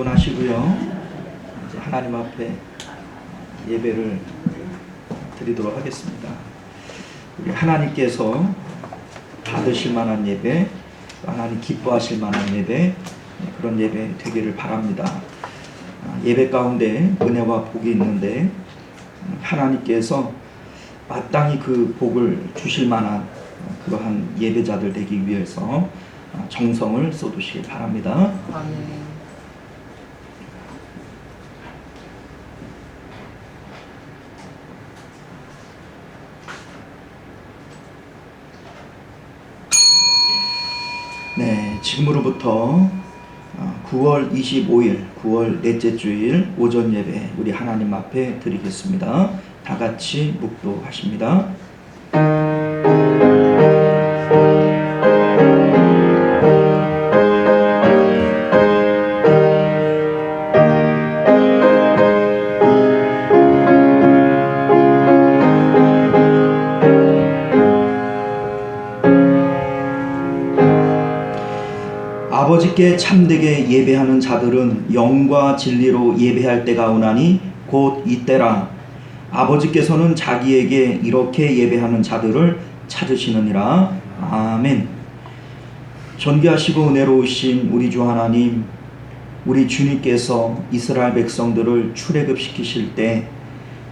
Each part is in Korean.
하시고요. 이제 하나님 앞에 예배를 드리도록 하겠습니다. 우리 하나님께서 받으실 만한 예배, 하나님 기뻐하실 만한 예배, 그런 예배 되기를 바랍니다. 예배 가운데 은혜와 복이 있는데 하나님께서 마땅히 그 복을 주실 만한 그러한 예배자들 되기 위해서 정성을 쏟으시길 바랍니다. 아멘. 네, 지금으로부터 9월 25일, 9월 넷째 주일 오전 예배 우리 하나님 앞에 드리겠습니다. 다 같이 묵도하십니다. 아버지께 참되게 예배하는 자들은 영과 진리로 예배할 때가 오나니 곧 이때라. 아버지께서는 자기에게 이렇게 예배하는 자들을 찾으시느니라. 아멘. 존귀하시고 은혜로우신 우리 주 하나님, 우리 주님께서 이스라엘 백성들을 출애굽시키실 때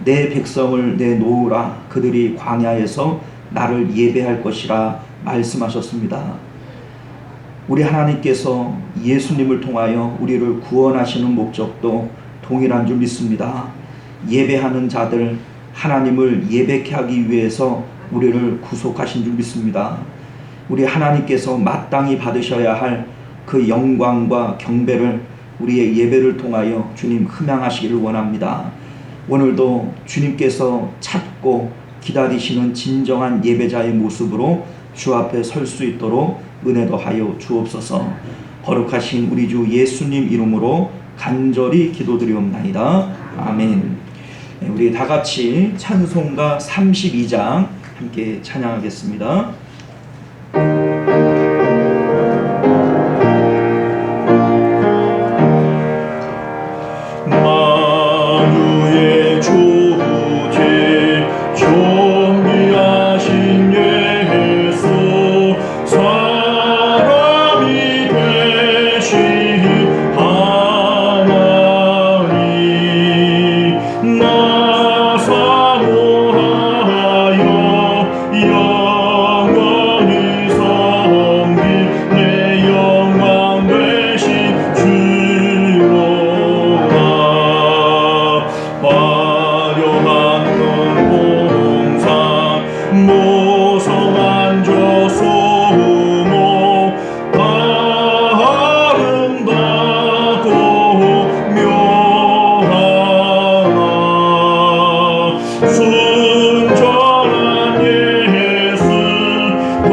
내 백성을 내놓으라, 그들이 광야에서 나를 예배할 것이라 말씀하셨습니다. 우리 하나님께서 예수님을 통하여 우리를 구원하시는 목적도 동일한 줄 믿습니다. 예배하는 자들, 하나님을 예배케 하기 위해서 우리를 구속하신 줄 믿습니다. 우리 하나님께서 마땅히 받으셔야 할 그 영광과 경배를 우리의 예배를 통하여 주님 흠양하시기를 원합니다. 오늘도 주님께서 찾고 기다리시는 진정한 예배자의 모습으로 주 앞에 설 수 있도록 은혜 더하여 주옵소서. 거룩하신 우리 주 예수님 이름으로 간절히 기도드리옵나이다. 아멘. 우리 다 같이 찬송가 32장 함께 찬양하겠습니다. 만유의 주제 존귀하신 예수 사람이 되신 하나님 나 사모하여 영원히 섬길 내 영광 되신 주로다. 화려한 공상 모성한 저소모 다 아름답고 묘하나 순전한 예수 더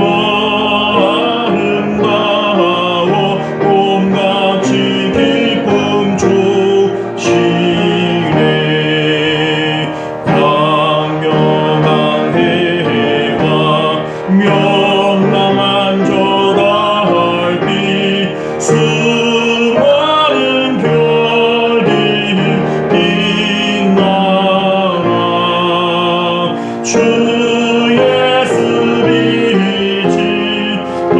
아름다워 봄같이 기쁨 주시네. 광명한 해와 명랑한 저 달빛 수많은 별들 빛나라. 주 예수 빛이 더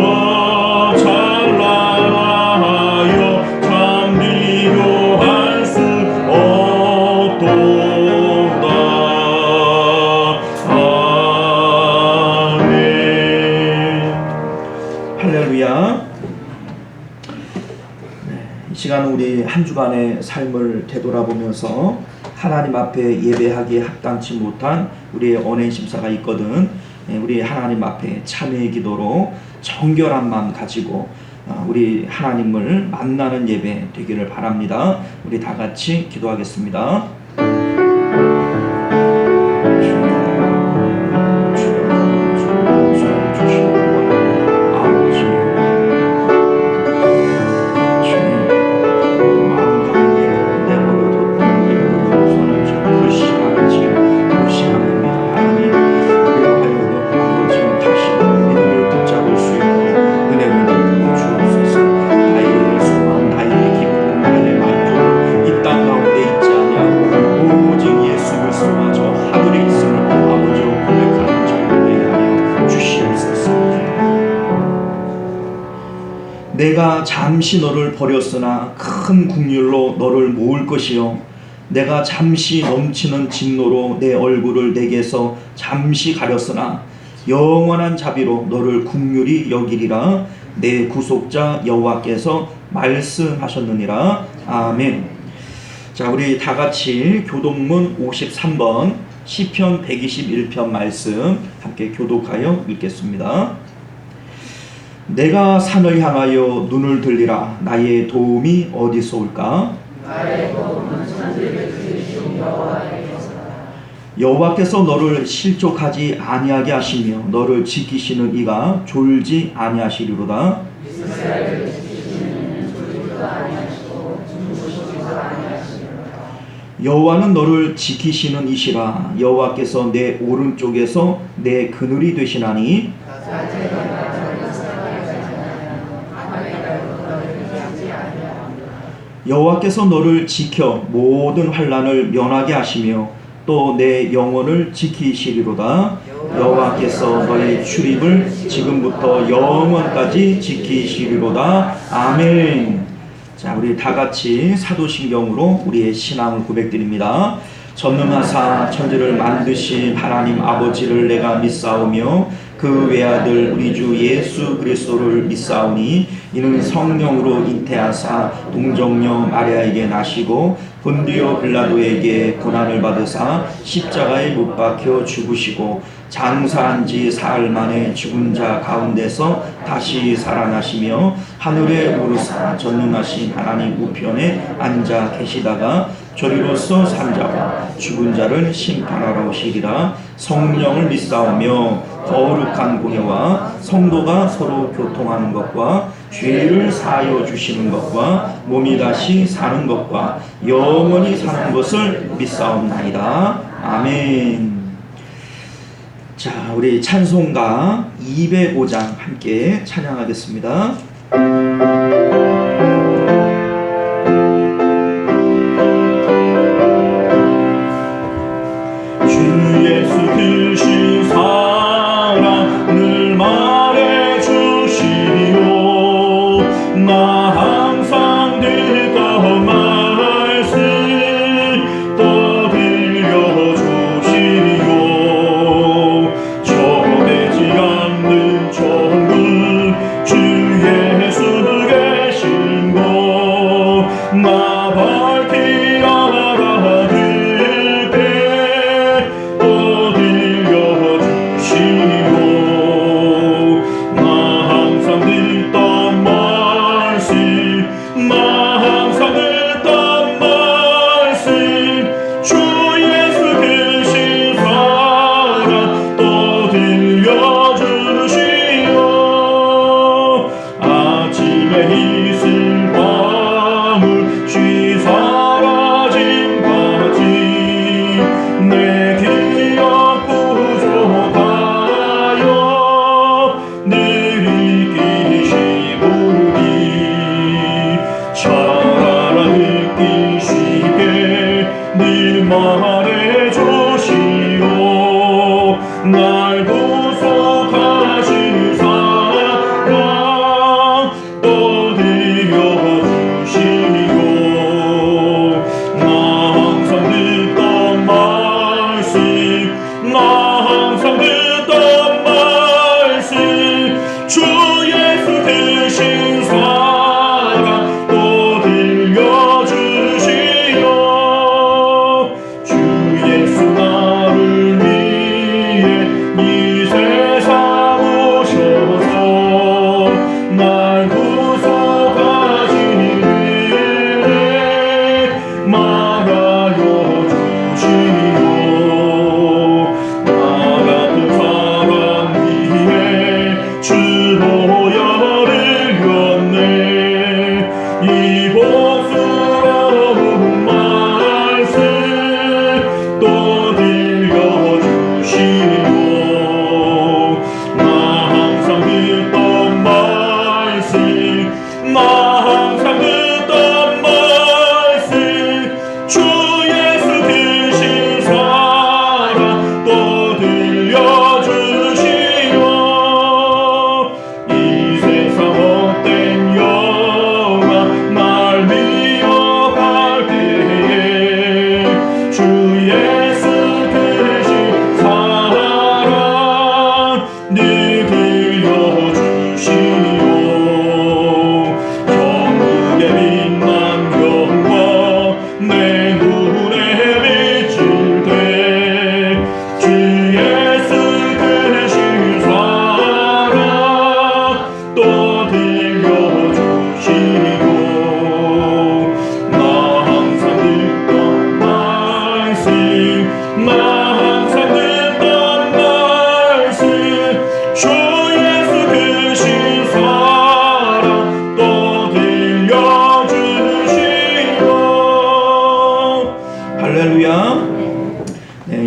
찬란하여 참 비교할 수 없도다. 아멘. 할렐루야. 이 시간은 우리 한 주간의 삶을 되돌아보면서 하나님 앞에 예배하기에 합당치 못한 우리의 언행 심사가 있거든. 우리 하나님 앞에 참회의 기도로 정결한 마음 가지고 우리 하나님을 만나는 예배 되기를 바랍니다. 우리 다 같이 기도하겠습니다. 은혜를 주옵소서. 나의 소망, 나의 기쁨, 나의 만족, 내가 잠시 너를 버렸으나 큰 긍휼로 너를 모을 것이요 내가 잠시 넘치는 진노로 내 얼굴을 내게서 잠시 가렸으나 영원한 자비로 너를 긍휼히 여기리라. 내 구속자 여호와께서 말씀하셨느니라. 아멘. 자, 우리 다 같이 교독문 53번 시편 121편 말씀 함께 교독하여 읽겠습니다. 내가 산을 향하여 눈을 들리라. 나의 도움이 어디서 올까? 나의 도움은 천지를 지으신 여호와께서라. 여호와께서 너를 실족하지 아니하게 하시며 너를 지키시는 이가 졸지 아니하시리로다. 이스라엘을 지키시는 이는 졸지도 아니하시고 주무시지도 아니하시리로다. 여호와는 너를 지키시는 이시라. 여호와께서 내 오른쪽에서 내 그늘이 되시나니 여호와께서 너를 지켜 모든 환난을 면하게 하시며 또 내 영혼을 지키시리로다. 여호와께서 너의 출입을 지금부터 영원까지 지키시리로다. 아멘. 자, 우리 다 같이 사도신경으로 우리의 신앙을 고백드립니다. 전능하사 천지를 만드신 하나님 아버지를 내가 믿사오며 그 외아들 우리 주 예수 그리스도를 믿사오니 이는 성령으로 잉태하사 동정녀 마리아에게 나시고 본디오 빌라도에게 고난을 받으사 십자가에 못 박혀 죽으시고 장사한 지 사흘 만에 죽은 자 가운데서 다시 살아나시며 하늘에 오르사 전능하신 하나님 우편에 앉아 계시다가 저리로서 산 자와 죽은 자를 심판하러 오시리라. 성령을 믿사오며 거룩한 공예와 성도가 서로 교통하는 것과 죄를 사하여 주시는 것과 몸이 다시 사는 것과 영원히 사는 것을 믿사옵나이다. 아멘. 자, 우리 찬송가 205장 함께 찬양하겠습니다. 주 예수 크신 사랑을 말해주시오. 나 항상 듣던 말씀 또 들려주시오. 정해지 않는 천국 주 예수 계신 곳 나 밝히 알아듣게 또 들려주시오. 나 항상 듣던 말씀 나 항상 듣던 말씀 주 예수 크신 사랑 또 들려주시오. 아침에 있을 밤을 쉬 사라진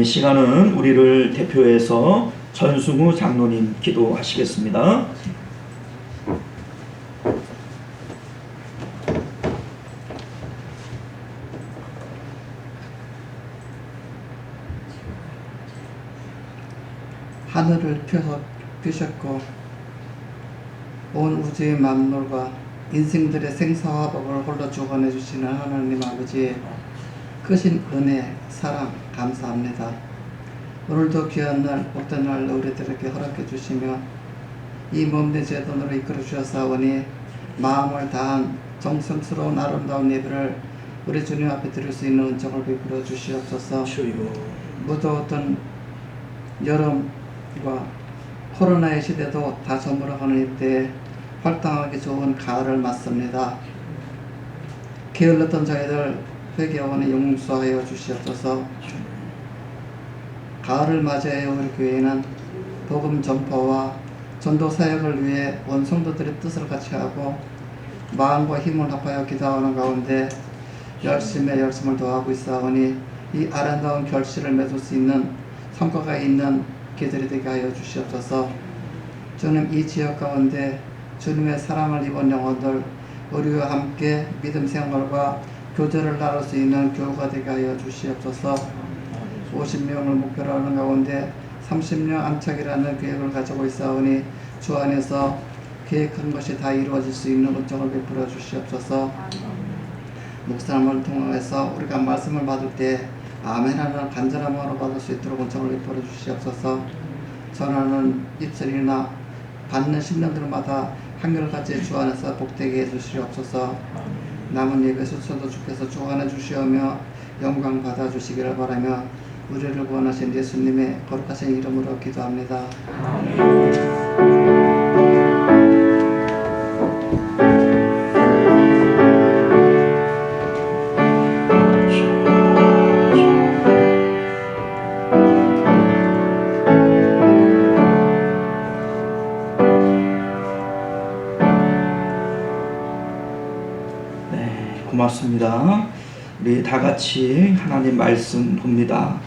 시간은 우리를 대표해서 전승우 장로님 기도하시겠습니다. 하늘을 펴셨고 온 우주의 만물과 인생들의 생사와 법을 홀로 주관해 주시는 하나님 아버지의 크신 은혜, 사랑 감사합니다. 오늘도 귀한 날, 복된 날 우리들에게 허락해 주시며 이 몸내 제돈으로 이끌어 주셨사오니 마음을 다한 정성스러운 아름다운 예배를 우리 주님 앞에 드릴 수 있는 은총을 베풀어 주시옵소서. 무더웠던 여름과 코로나의 시대도 다 저물어가는 이때에 활동하기 좋은 가을을 맞습니다. 게을렀던 저희들 회개원에 용서하여 주시옵소서. 가을을 맞이하여 우리 교회는 복음 전파와 전도 사역을 위해 온 성도들의 뜻을 같이 하고 마음과 힘을 합하여 기도하는 가운데 열심을 더하고 있사오니 이 아름다운 결실을 맺을 수 있는 성과가 있는 계절이 되게 하여 주시옵소서. 주님, 이 지역 가운데 주님의 사랑을 입은 영혼들 우리와 함께 믿음 생활과 교제를 나눌 수 있는 교우가 되게 하여 주시옵소서. 50명을 목표로 하는 가운데 30명 안착이라는 계획을 가지고 있사오니 주 안에서 계획한 것이 다 이루어질 수 있는 은총을 베풀어 주시옵소서. 목사님을 통해서 우리가 말씀을 받을 때 아멘하는 간절함으로 받을 수 있도록 은총을 베풀어 주시옵소서. 전하는 입술이나 받는 심령들마다 한결같이 주 안에서 복되게 해주시옵소서. 남은 예배 순서도 주께서 주관해 주시오며 영광 받아 주시기를 바라며 우리를 구원하신 예수님의 거룩하신 이름으로 기도합니다. 고맙습니다. 우리 다 같이 하나님 말씀 봅니다.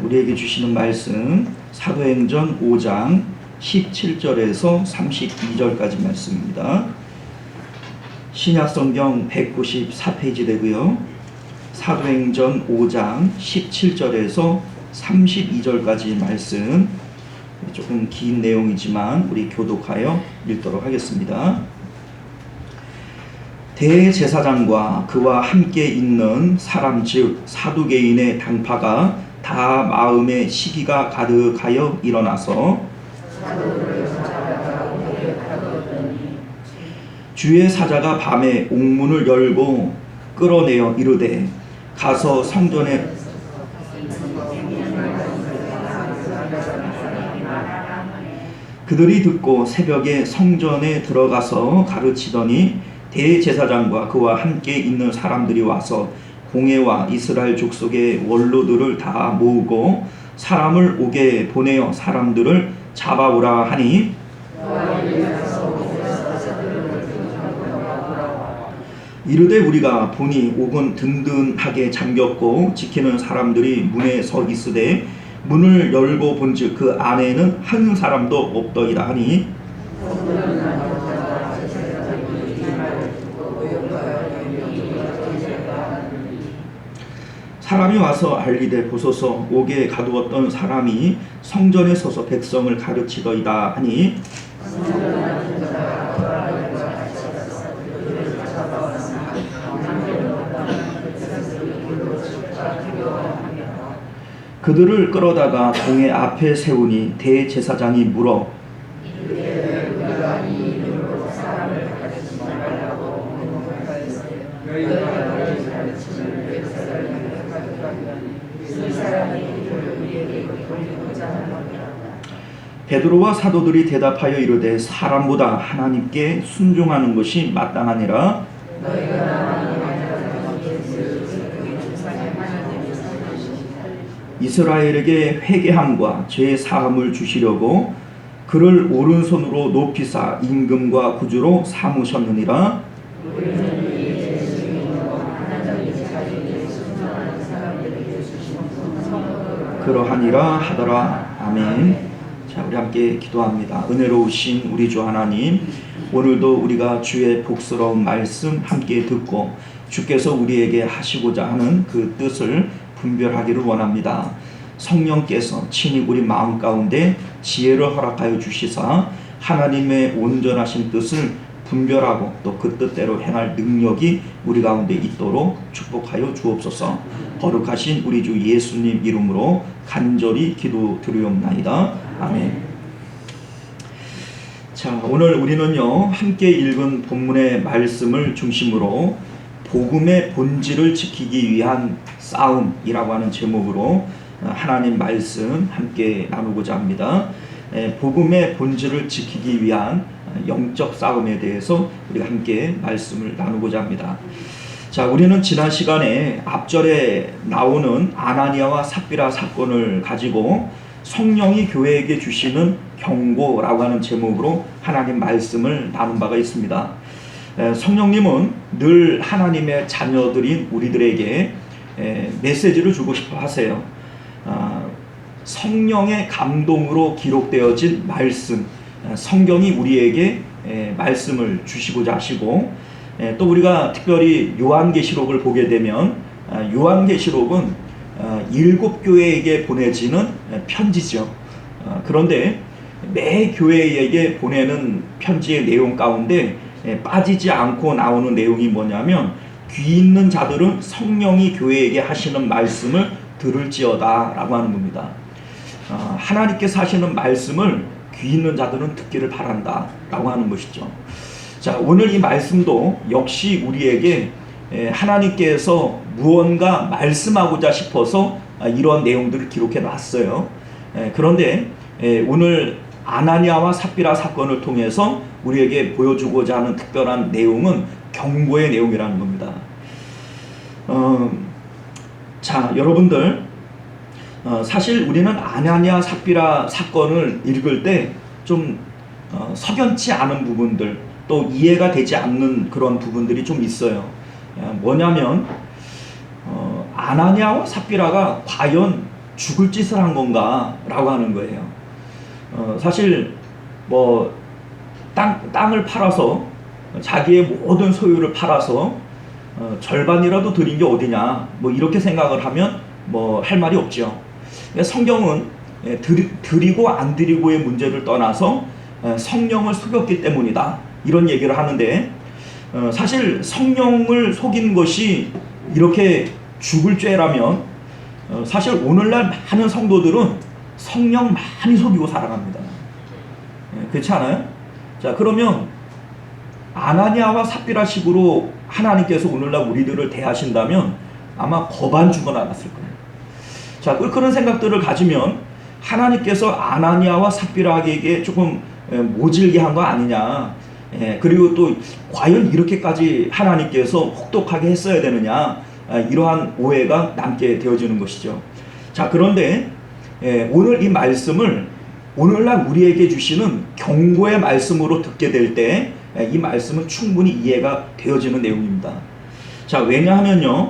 우리에게 주시는 말씀 사도행전 5장 17절에서 32절까지 말씀입니다. 신약성경 194페이지 되고요. 사도행전 5장 17절에서 32절까지 말씀, 조금 긴 내용이지만 우리 교독하여 읽도록 하겠습니다. 대제사장과 그와 함께 있는 사람 즉 사두개인의 당파가 다 마음에 시기가 가득하여 일어나서 주의 사자가 밤에 옥문을 열고 끌어내어 이르되 가서 성전에 그들이 듣고 새벽에 성전에 들어가서 가르치더니 대제사장과 그와 함께 있는 사람들이 와서 공회와 이스라엘 족속의 원로들을 다 모으고 사람을 오게 보내어 사람들을 잡아오라 하니 이르되 우리가 보니 옥은 든든하게 잠겼고 지키는 사람들이 문에 서 있으되 문을 열고 본즉 그 안에는 한 사람도 없더이다 하니 사람이 와서 알리되 보소서 옥에 가두었던 사람이 성전에 서서 백성을 가르치더이다 하니 그들을 끌어다가 공회 앞에 세우니 대제사장이 물어 베드로와 사도들이 대답하여 이르되 사람보다 하나님께 순종하는 것이 마땅하니라. 이스라엘에게 회개함과 죄 사함을 주시려고 그를 오른손으로 높이사 임금과 구주로 삼으셨느니라. 그러하니라 하더라. 아멘. 자, 우리 함께 기도합니다. 은혜로우신 우리 주 하나님, 오늘도 우리가 주의 복스러운 말씀 함께 듣고 주께서 우리에게 하시고자 하는 그 뜻을 분별하기를 원합니다. 성령께서 친히 우리 마음 가운데 지혜를 허락하여 주시사 하나님의 온전하신 뜻을 분별하고 또 그 뜻대로 행할 능력이 우리 가운데 있도록 축복하여 주옵소서. 거룩하신 우리 주 예수님 이름으로 간절히 기도드리옵나이다. 아멘. 자, 오늘 우리는요 함께 읽은 본문의 말씀을 중심으로 복음의 본질을 지키기 위한 싸움이라고 하는 제목으로 하나님 말씀 함께 나누고자 합니다. 복음의 본질을 지키기 위한 영적 싸움에 대해서 우리가 함께 말씀을 나누고자 합니다. 자, 우리는 지난 시간에 앞절에 나오는 아나니아와 삽비라 사건을 가지고 성령이 교회에게 주시는 경고라고 하는 제목으로 하나님 말씀을 나눈 바가 있습니다. 성령님은 늘 하나님의 자녀들인 우리들에게 메시지를 주고 싶어 하세요. 성령의 감동으로 기록되어진 말씀, 성경이 우리에게 말씀을 주시고자 하시고, 또 우리가 특별히 요한계시록을 보게 되면 요한계시록은 7교회에게 보내지는 편지죠. 그런데 매 교회에게 보내는 편지의 내용 가운데 빠지지 않고 나오는 내용이 뭐냐면, 귀 있는 자들은 성령이 교회에게 하시는 말씀을 들을지어다 라고 하는 겁니다. 하나님께서 하시는 말씀을 귀 있는 자들은 듣기를 바란다 라고 하는 것이죠. 자, 오늘 이 말씀도 역시 우리에게 하나님께서 무언가 말씀하고자 싶어서 이러한 내용들을 기록해 놨어요. 그런데 오늘 아나니아와 삽비라 사건을 통해서 우리에게 보여주고자 하는 특별한 내용은 경고의 내용이라는 겁니다. 자, 여러분들, 사실 우리는 아나니아 삽비라 사건을 읽을 때 좀 석연치 않은 부분들, 또 이해가 되지 않는 그런 부분들이 좀 있어요. 뭐냐면 아나니아와 삽비라가 과연 죽을 짓을 한 건가 라고 하는 거예요. 사실 뭐 땅을 팔아서, 자기의 모든 소유를 팔아서 절반이라도 드린 게 어디냐, 뭐 이렇게 생각을 하면 뭐 할 말이 없죠. 성경은 드리고 안 드리고의 문제를 떠나서 성령을 속였기 때문이다, 이런 얘기를 하는데, 사실 성령을 속인 것이 이렇게 죽을 죄라면 사실 오늘날 많은 성도들은 성령 많이 속이고 살아갑니다. 그렇지 않아요? 자, 그러면 아나니아와 삽비라 식으로 하나님께서 오늘날 우리들을 대하신다면 아마 거반 죽어나갔을 거예요. 자, 그런 생각들을 가지면 하나님께서 아나니아와 삽비라에게 조금 모질게 한 거 아니냐, 그리고 또 과연 이렇게까지 하나님께서 혹독하게 했어야 되느냐, 이러한 오해가 남게 되어지는 것이죠. 자, 그런데 오늘 이 말씀을 오늘날 우리에게 주시는 경고의 말씀으로 듣게 될 때 이 말씀은 충분히 이해가 되어지는 내용입니다. 자, 왜냐하면요,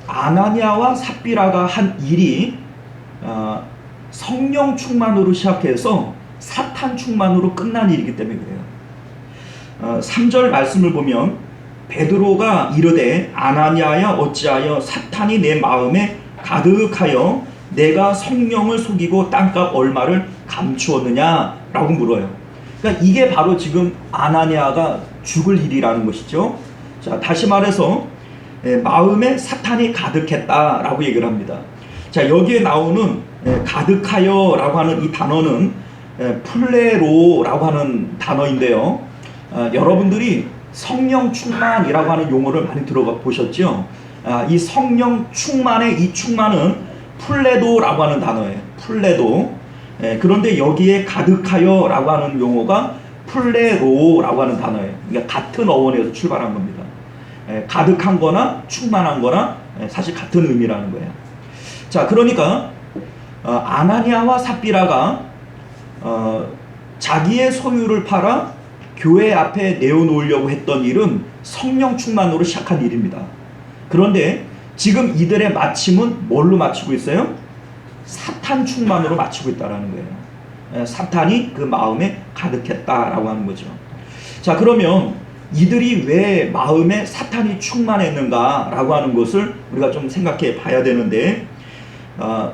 아나니아와 삽비라가 한 일이 성령 충만으로 시작해서 사탄 충만으로 끝난 일이기 때문에 그래요. 3절 말씀을 보면 베드로가 이르되 아나니아야 어찌하여 사탄이 내 마음에 가득하여 내가 성령을 속이고 땅값 얼마를 감추었느냐 라고 물어요. 그러니까 이게 바로 지금 아나니아가 죽을 일이라는 것이죠. 자, 다시 말해서 마음에 사탄이 가득했다 라고 얘기를 합니다. 자, 여기에 나오는 가득하여 라고 하는 이 단어는 플레로라고 하는 단어인데요, 여러분들이 성령 충만이라고 하는 용어를 많이 들어보셨죠? 이 성령 충만의 이 충만은 플레도라고 하는 단어예요. 플레도. 그런데 여기에 가득하여 라고 하는 용어가 플레로라고 하는 단어예요. 그러니까 같은 어원에서 출발한 겁니다. 가득한 거나 충만한 거나 사실 같은 의미라는 거예요. 자, 그러니까 아나니아와 삽비라가 자기의 소유를 팔아 교회 앞에 내어놓으려고 했던 일은 성령 충만으로 시작한 일입니다. 그런데 지금 이들의 마침은 뭘로 마치고 있어요? 사탄 충만으로 마치고 있다라는 거예요. 사탄이 그 마음에 가득했다라고 하는 거죠. 자, 그러면 이들이 왜 마음에 사탄이 충만했는가라고 하는 것을 우리가 좀 생각해 봐야 되는데,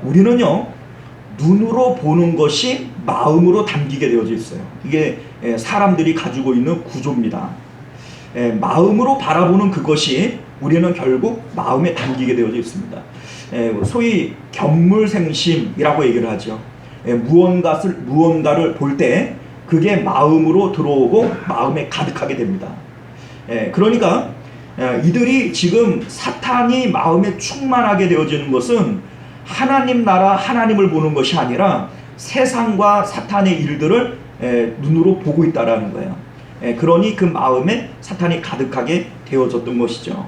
우리는요, 눈으로 보는 것이 마음으로 담기게 되어져 있어요. 이게 사람들이 가지고 있는 구조입니다. 마음으로 바라보는 그것이 우리는 결국 마음에 담기게 되어져 있습니다. 소위 견물생심이라고 얘기를 하죠. 무언가를 볼 때 그게 마음으로 들어오고 마음에 가득하게 됩니다. 그러니까 이들이 지금 사탄이 마음에 충만하게 되어지는 것은 하나님 나라, 하나님을 보는 것이 아니라 세상과 사탄의 일들을 눈으로 보고 있다라는 거예요. 그러니 그 마음에 사탄이 가득하게 되어졌던 것이죠.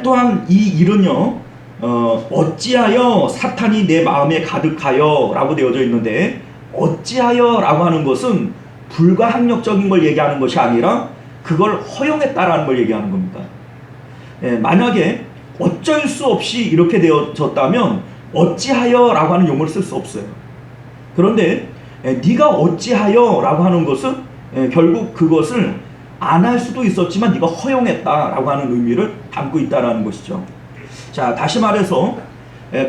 또한 이 일은요, 어찌하여 사탄이 내 마음에 가득하여 라고 되어져 있는데, 어찌하여 라고 하는 것은 불가항력적인 걸 얘기하는 것이 아니라 그걸 허용했다라는 걸 얘기하는 겁니다. 만약에 어쩔 수 없이 이렇게 되어졌다면 어찌하여 라고 하는 용어를 쓸 수 없어요. 그런데 네가 어찌하여 라고 하는 것은 결국 그것을 안 할 수도 있었지만 네가 허용했다라고 하는 의미를 담고 있다라는 것이죠. 자, 다시 말해서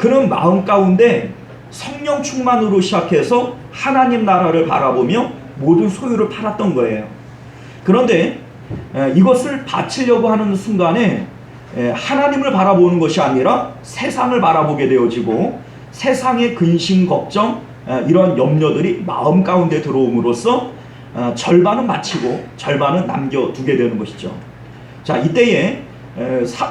그는 마음 가운데 성령 충만으로 시작해서 하나님 나라를 바라보며 모든 소유를 팔았던 거예요. 그런데 이것을 바치려고 하는 순간에 하나님을 바라보는 것이 아니라 세상을 바라보게 되어지고, 세상의 근심, 걱정, 이런 염려들이 마음 가운데 들어옴으로써 절반은 마치고 절반은 남겨두게 되는 것이죠. 자, 이때에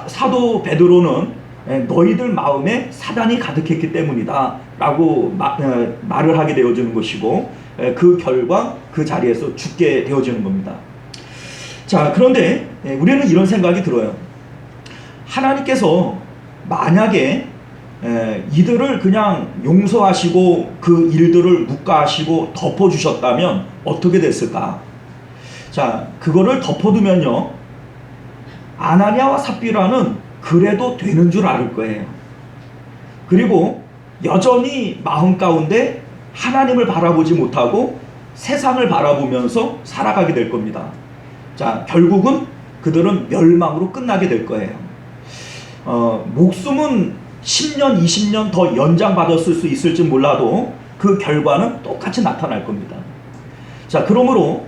사도 베드로는 너희들 마음에 사단이 가득했기 때문이다 라고 말을 하게 되어지는 것이고, 그 결과 그 자리에서 죽게 되어지는 겁니다. 자, 그런데 우리는 이런 생각이 들어요. 하나님께서 만약에 이들을 그냥 용서하시고 그 일들을 묵과하시고 덮어주셨다면 어떻게 됐을까? 자, 그거를 덮어두면요, 아나니아와 삽비라는 그래도 되는 줄 알 거예요. 그리고 여전히 마음 가운데 하나님을 바라보지 못하고 세상을 바라보면서 살아가게 될 겁니다. 자, 결국은 그들은 멸망으로 끝나게 될 거예요. 목숨은 10년, 20년 더 연장받았을 수 있을지 몰라도 그 결과는 똑같이 나타날 겁니다. 자, 그러므로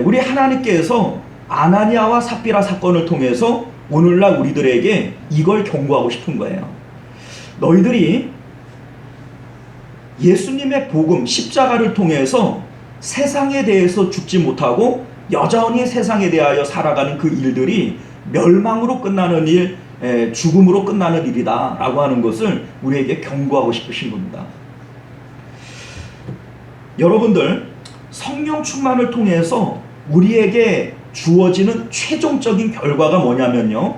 우리 하나님께서 아나니아와 삽비라 사건을 통해서 오늘날 우리들에게 이걸 경고하고 싶은 거예요. 너희들이 예수님의 복음, 십자가를 통해서 세상에 대해서 죽지 못하고 여전히 세상에 대하여 살아가는 그 일들이 멸망으로 끝나는 일, 죽음으로 끝나는 일이다 라고 하는 것을 우리에게 경고하고 싶으신 겁니다. 여러분들, 성령 충만을 통해서 우리에게 주어지는 최종적인 결과가 뭐냐면요,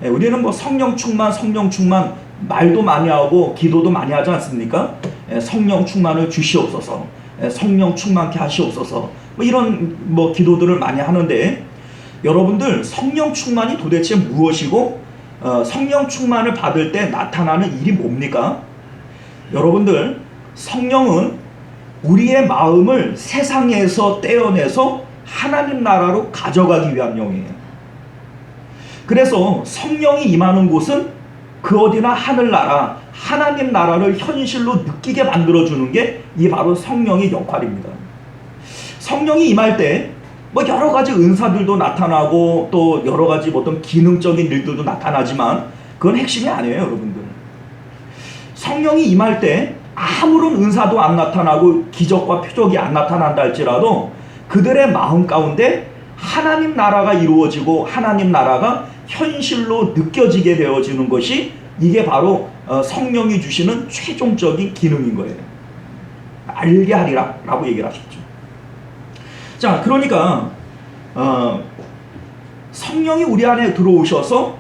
우리는 뭐 성령 충만 말도 많이 하고 기도도 많이 하지 않습니까? 성령 충만을 주시옵소서, 성령 충만케 하시옵소서, 뭐 이런 뭐 기도들을 많이 하는데, 여러분들, 성령 충만이 도대체 무엇이고 성령 충만을 받을 때 나타나는 일이 뭡니까? 여러분들, 성령은 우리의 마음을 세상에서 떼어내서 하나님 나라로 가져가기 위한 영이에요. 그래서 성령이 임하는 곳은 그 어디나 하늘나라, 하나님 나라를 현실로 느끼게 만들어주는 게 이 바로 성령의 역할입니다. 성령이 임할 때 뭐 여러 가지 은사들도 나타나고 또 여러 가지 어떤 기능적인 일들도 나타나지만 그건 핵심이 아니에요, 여러분들. 성령이 임할 때 아무런 은사도 안 나타나고 기적과 표적이 안 나타난다 할지라도 그들의 마음 가운데 하나님 나라가 이루어지고 하나님 나라가 현실로 느껴지게 되어지는 것이, 이게 바로 성령이 주시는 최종적인 기능인 거예요. 알게 하리라 라고 얘기를 하셨죠. 자, 그러니까 성령이 우리 안에 들어오셔서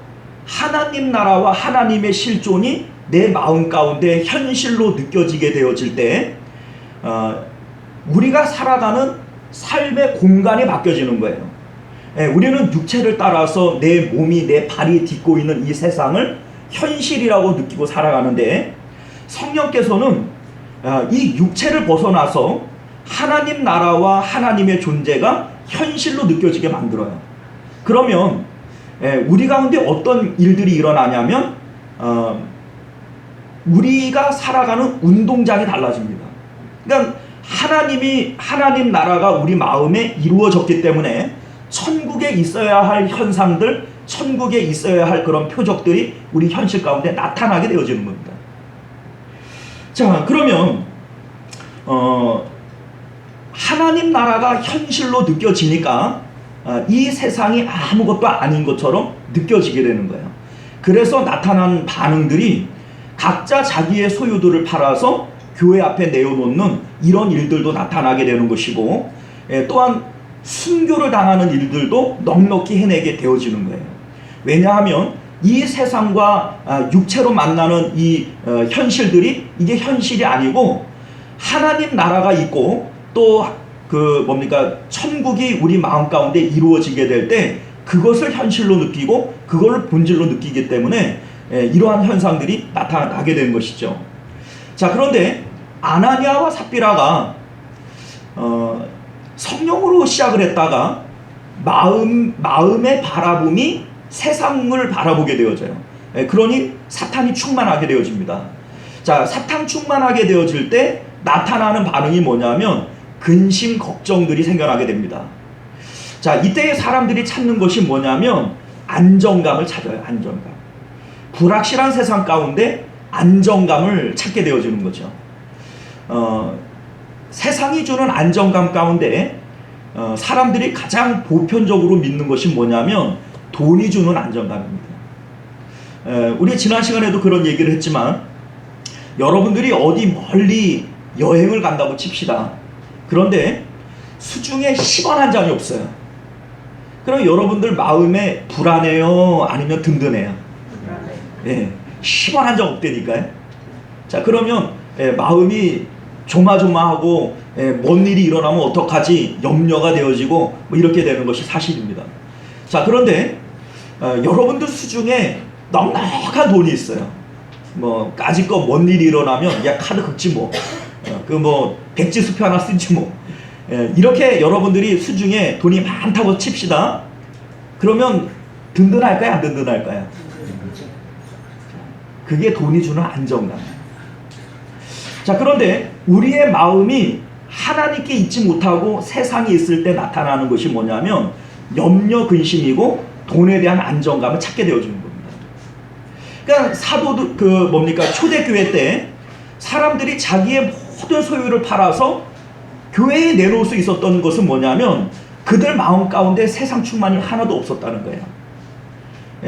하나님 나라와 하나님의 실존이 내 마음 가운데 현실로 느껴지게 되어질 때 우리가 살아가는 삶의 공간이 바뀌어지는 거예요. 우리는 육체를 따라서 내 몸이 내 발이 딛고 있는 이 세상을 현실이라고 느끼고 살아가는데 성령께서는 이 육체를 벗어나서 하나님 나라와 하나님의 존재가 현실로 느껴지게 만들어요. 그러면 우리 가운데 어떤 일들이 일어나냐면 우리가 살아가는 운동장이 달라집니다. 그러니까 하나님 나라가 우리 마음에 이루어졌기 때문에 천국에 있어야 할 현상들, 천국에 있어야 할 그런 표적들이 우리 현실 가운데 나타나게 되어지는 겁니다. 자, 그러면 하나님 나라가 현실로 느껴지니까 이 세상이 아무것도 아닌 것처럼 느껴지게 되는 거예요. 그래서 나타난 반응들이 각자 자기의 소유들을 팔아서 교회 앞에 내어놓는 이런 일들도 나타나게 되는 것이고, 또한 순교를 당하는 일들도 넉넉히 해내게 되어지는 거예요. 왜냐하면 이 세상과 육체로 만나는 이 현실들이 이게 현실이 아니고 하나님 나라가 있고 또 천국이 우리 마음 가운데 이루어지게 될 때 그것을 현실로 느끼고 그걸 본질로 느끼기 때문에 이러한 현상들이 나타나게 된 것이죠. 자, 그런데 아나니아와 삽비라가 성령으로 시작을 했다가 마음의 바라봄이 세상을 바라보게 되어져요. 그러니 사탄이 충만하게 되어집니다. 자, 사탄 충만하게 되어질 때 나타나는 반응이 뭐냐면 근심, 걱정들이 생겨나게 됩니다. 자, 이때 사람들이 찾는 것이 뭐냐면 안정감을 찾아요. 안정감. 불확실한 세상 가운데 안정감을 찾게 되어지는 거죠. 세상이 주는 안정감 가운데 사람들이 가장 보편적으로 믿는 것이 뭐냐면 돈이 주는 안정감입니다. 우리 지난 시간에도 그런 얘기를 했지만 여러분들이 어디 멀리 여행을 간다고 칩시다. 그런데 수중에 10원 한 장이 없어요. 그럼 여러분들 마음에 불안해요? 아니면 든든해요? 예, 10원 한 장 없다니까요. 자, 그러면 마음이 조마조마하고 뭔 일이 일어나면 어떡하지? 염려가 되어지고 뭐 이렇게 되는 것이 사실입니다. 자, 그런데 여러분들 수중에 넉넉한 돈이 있어요. 뭐 까짓거 뭔 일이 일어나면 야 카드 긁지 뭐, 백지 수표 하나 쓰지 뭐, 이렇게 여러분들이 수중에 돈이 많다고 칩시다. 그러면 든든할까요? 안 든든할까요? 그게 돈이 주는 안정감. 자, 그런데 우리의 마음이 하나님께 있지 못하고 세상에 있을 때 나타나는 것이 뭐냐면 염려, 근심이고 돈에 대한 안정감을 찾게 되어주는 겁니다. 그러니까 사도들 초대교회 때 사람들이 자기의 모든 소유를 팔아서 교회에 내놓을 수 있었던 것은 뭐냐면 그들 마음 가운데 세상 충만이 하나도 없었다는 거예요.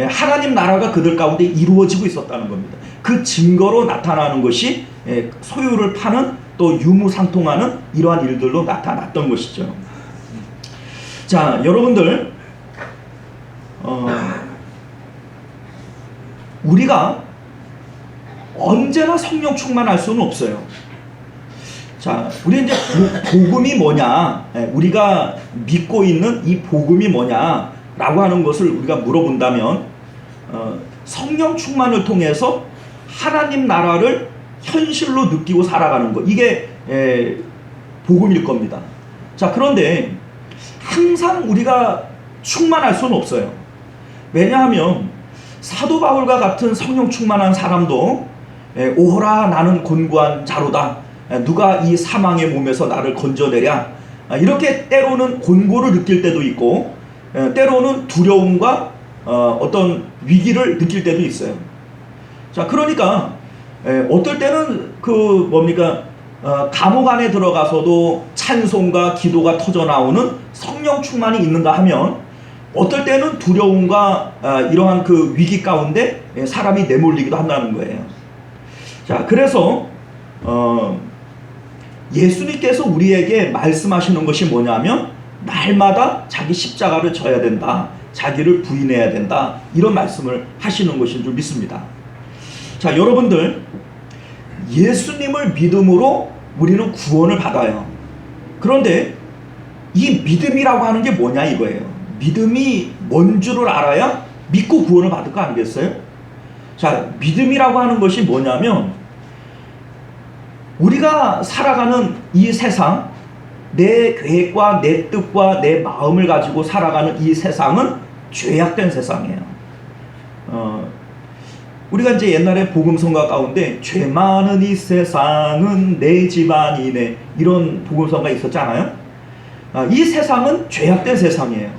하나님 나라가 그들 가운데 이루어지고 있었다는 겁니다. 그 증거로 나타나는 것이 소유를 파는 또 유무상통하는 이러한 일들로 나타났던 것이죠. 자, 여러분들 우리가 언제나 성령 충만할 수는 없어요. 자, 우리 이제 복음이 뭐냐, 우리가 믿고 있는 이 복음이 뭐냐라고 하는 것을 우리가 물어본다면 성령 충만을 통해서 하나님 나라를 현실로 느끼고 살아가는 것, 이게 복음일 겁니다. 자, 그런데 항상 우리가 충만할 수는 없어요. 왜냐하면 사도 바울과 같은 성령 충만한 사람도 오호라 나는 곤고한 자로다, 누가 이 사망의 몸에서 나를 건져내랴, 이렇게 때로는 곤고를 느낄 때도 있고 때로는 두려움과 어떤 위기를 느낄 때도 있어요. 자, 그러니까 어떨 때는 감옥 안에 들어가서도 찬송과 기도가 터져 나오는 성령 충만이 있는가 하면 어떨 때는 두려움과 이러한 그 위기 가운데 사람이 내몰리기도 한다는 거예요. 자, 그래서 예수님께서 우리에게 말씀하시는 것이 뭐냐면 날마다 자기 십자가를 져야 된다, 자기를 부인해야 된다, 이런 말씀을 하시는 것인 줄 믿습니다. 자, 여러분들, 예수님을 믿음으로 우리는 구원을 받아요. 그런데 이 믿음이라고 하는 게 뭐냐 이거예요. 믿음이 뭔 줄을 알아야 믿고 구원을 받을 거 아니겠어요? 자, 믿음이라고 하는 것이 뭐냐면 우리가 살아가는 이 세상, 내 계획과 내 뜻과 내 마음을 가지고 살아가는 이 세상은 죄악된 세상이에요. 우리가 이제 옛날에 복음성가 가운데 죄 많은 이 세상은 내 집안이네, 이런 복음성가 있었잖아요. 이 세상은 죄악된 세상이에요.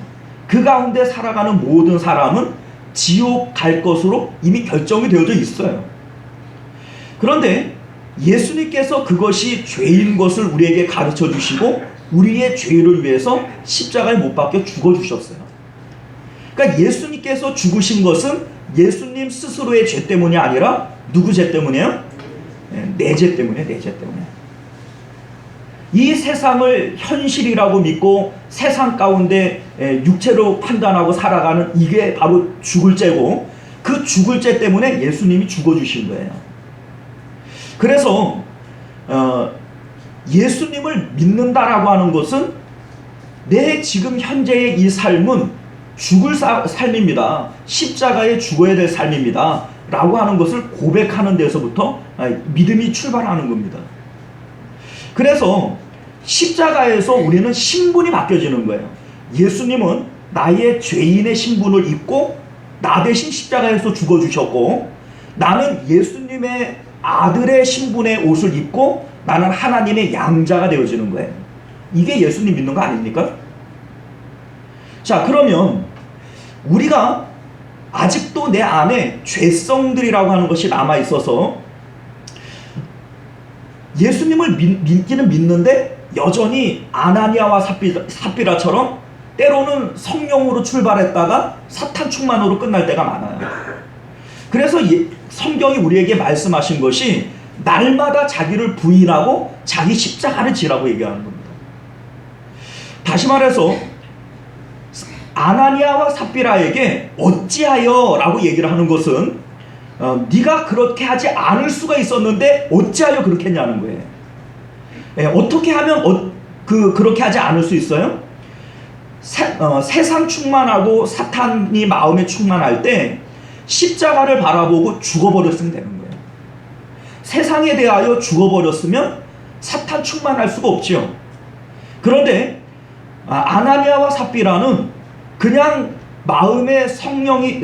그 가운데 살아가는 모든 사람은 지옥 갈 것으로 이미 결정이 되어져 있어요. 그런데 예수님께서 그것이 죄인 것을 우리에게 가르쳐 주시고 우리의 죄를 위해서 십자가에 못 박혀 죽어 주셨어요. 그러니까 예수님께서 죽으신 것은 예수님 스스로의 죄 때문이 아니라 누구 죄 때문이에요? 내 죄 때문에, 내 죄 때문에. 이 세상을 현실이라고 믿고 세상 가운데 육체로 판단하고 살아가는 이게 바로 죽을 죄고, 그 죽을 죄 때문에 예수님이 죽어주신 거예요. 그래서 예수님을 믿는다라고 하는 것은 내 지금 현재의 이 삶은 죽을 삶입니다. 십자가에 죽어야 될 삶입니다. 라고 하는 것을 고백하는 데서부터 믿음이 출발하는 겁니다. 그래서 십자가에서 우리는 신분이 바뀌어지는 거예요. 예수님은 나의 죄인의 신분을 입고 나 대신 십자가에서 죽어주셨고, 나는 예수님의 아들의 신분의 옷을 입고 나는 하나님의 양자가 되어지는 거예요. 이게 예수님 믿는 거 아닙니까? 자, 그러면 우리가 아직도 내 안에 죄성들이라고 하는 것이 남아있어서 예수님을 믿기는 믿는데 여전히 아나니아와 삽비라처럼 때로는 성령으로 출발했다가 사탄 충만으로 끝날 때가 많아요. 그래서 성경이 우리에게 말씀하신 것이 날마다 자기를 부인하고 자기 십자가를 지라고 얘기하는 겁니다. 다시 말해서 아나니아와 삽비라에게 어찌하여 라고 얘기를 하는 것은 네가 그렇게 하지 않을 수가 있었는데 어찌하여 그렇게 했냐는 거예요. 어떻게 하면 그렇게 하지 않을 수 있어요? 세상 충만하고 사탄이 마음에 충만할 때 십자가를 바라보고 죽어버렸으면 되는 거예요. 세상에 대하여 죽어버렸으면 사탄 충만할 수가 없지요. 그런데 아나니아와 삽비라는 그냥 마음에 성령이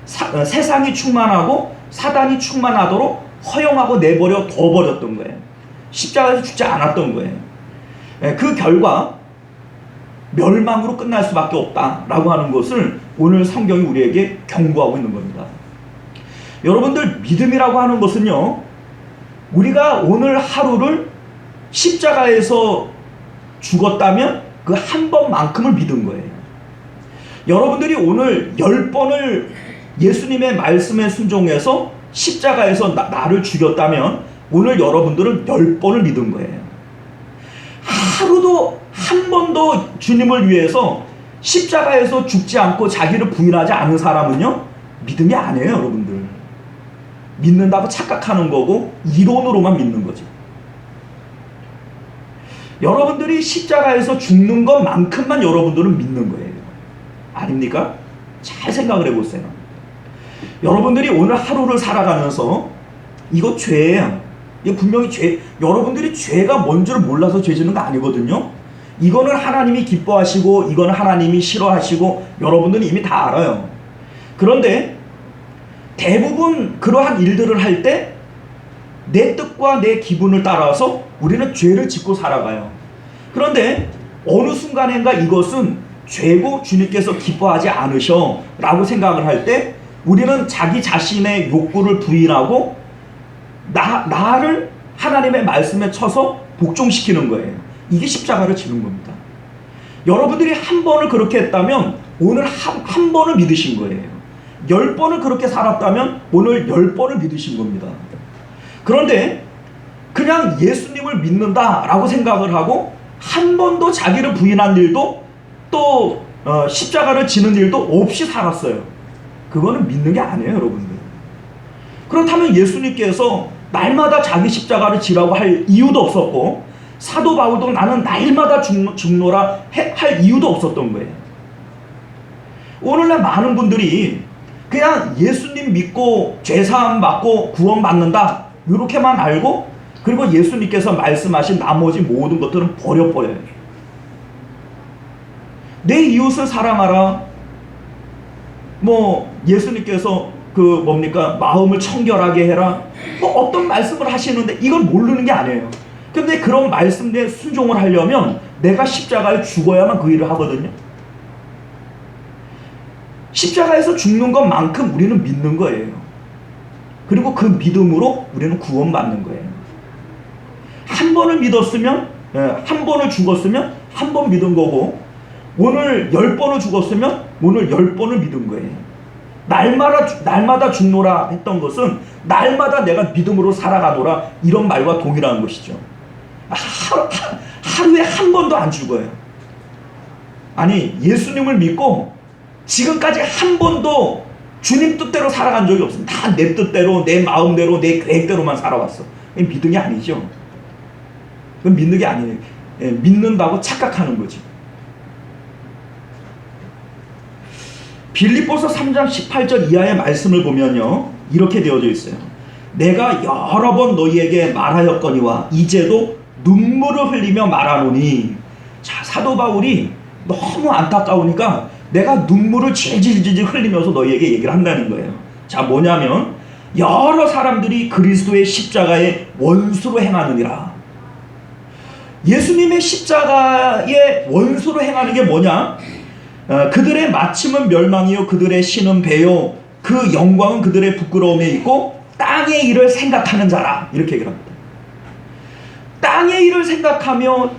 세상이 충만하고 사단이 충만하도록 허용하고 내버려 둬버렸던 거예요. 십자가에서 죽지 않았던 거예요. 그 결과 멸망으로 끝날 수밖에 없다라고 하는 것을 오늘 성경이 우리에게 경고하고 있는 겁니다. 여러분들, 믿음이라고 하는 것은요, 우리가 오늘 하루를 십자가에서 죽었다면 그 한 번만큼을 믿은 거예요. 여러분들이 오늘 10번을 예수님의 말씀에 순종해서 십자가에서 나를 죽였다면 오늘 여러분들은 10번을 믿은 거예요. 하루도 한 번도 주님을 위해서 십자가에서 죽지 않고 자기를 부인하지 않은 사람은요, 믿음이 아니에요. 여러분들, 믿는다고 착각하는 거고 이론으로만 믿는 거죠. 여러분들이 십자가에서 죽는 것만큼만 여러분들은 믿는 거예요. 아닙니까? 잘 생각을 해보세요. 여러분들이 오늘 하루를 살아가면서 이거 죄예요. 이거 분명히 죄, 여러분들이 죄가 뭔 줄 몰라서 죄 짓는 거 아니거든요. 이거는 하나님이 기뻐하시고 이거는 하나님이 싫어하시고 여러분들은 이미 다 알아요. 그런데 대부분 그러한 일들을 할 때 내 뜻과 내 기분을 따라서 우리는 죄를 짓고 살아가요. 그런데 어느 순간인가 이것은 죄고 주님께서 기뻐하지 않으셔 라고 생각을 할 때 우리는 자기 자신의 욕구를 부인하고 나를 하나님의 말씀에 쳐서 복종시키는 거예요. 이게 십자가를 지는 겁니다. 여러분들이 한 번을 그렇게 했다면 오늘 한 번을 믿으신 거예요. 10번을 그렇게 살았다면 오늘 10번을 믿으신 겁니다. 그런데 그냥 예수님을 믿는다라고 생각을 하고 한 번도 자기를 부인한 일도 또 십자가를 지는 일도 없이 살았어요. 그거는 믿는 게 아니에요, 여러분들. 그렇다면 예수님께서 날마다 자기 십자가를 지라고 할 이유도 없었고 사도 바울도 나는 날마다 죽노라 할 이유도 없었던 거예요. 오늘날 많은 분들이 그냥 예수님 믿고 죄사함 받고 구원 받는다 이렇게만 알고, 그리고 예수님께서 말씀하신 나머지 모든 것들은 버려버려요. 내 이웃을 사랑하라, 뭐 예수님께서 그 뭡니까 마음을 청결하게 해라, 뭐 어떤 말씀을 하시는데 이걸 모르는 게 아니에요. 근데 그런 말씀에 순종을 하려면 내가 십자가에 죽어야만 그 일을 하거든요. 십자가에서 죽는 것만큼 우리는 믿는 거예요. 그리고 그 믿음으로 우리는 구원받는 거예요. 한 번을 믿었으면, 한 번을 죽었으면 한 번 믿은 거고, 오늘 10번을 죽었으면 오늘 10번을 믿은 거예요. 날마다 죽노라 했던 것은 날마다 내가 믿음으로 살아가노라, 이런 말과 동일한 것이죠. 하루에 한 번도 안 죽어요. 아니, 예수님을 믿고 지금까지 한 번도 주님 뜻대로 살아간 적이 없습니다. 다 내 뜻대로, 내 마음대로, 내 계획대로만 살아왔어. 믿는 게 아니죠. 그건 믿는 게 아니에요. 믿는다고 착각하는 거지. 빌립보서 3장 18절 이하의 말씀을 보면요, 이렇게 되어져 있어요. 내가 여러 번 너희에게 말하였거니와 이제도 눈물을 흘리며 말하노니. 자, 사도 바울이 너무 안타까우니까 내가 눈물을 질질질질 흘리면서 너희에게 얘기를 한다는 거예요. 자, 뭐냐면 여러 사람들이 그리스도의 십자가의 원수로 행하느니라. 예수님의 십자가의 원수로 행하는 게 뭐냐? 그들의 마침은 멸망이요 그들의 신은 배요 그 영광은 그들의 부끄러움에 있고 땅의 일을 생각하는 자라, 이렇게 얘기를 합니다. 땅의 일을 생각하며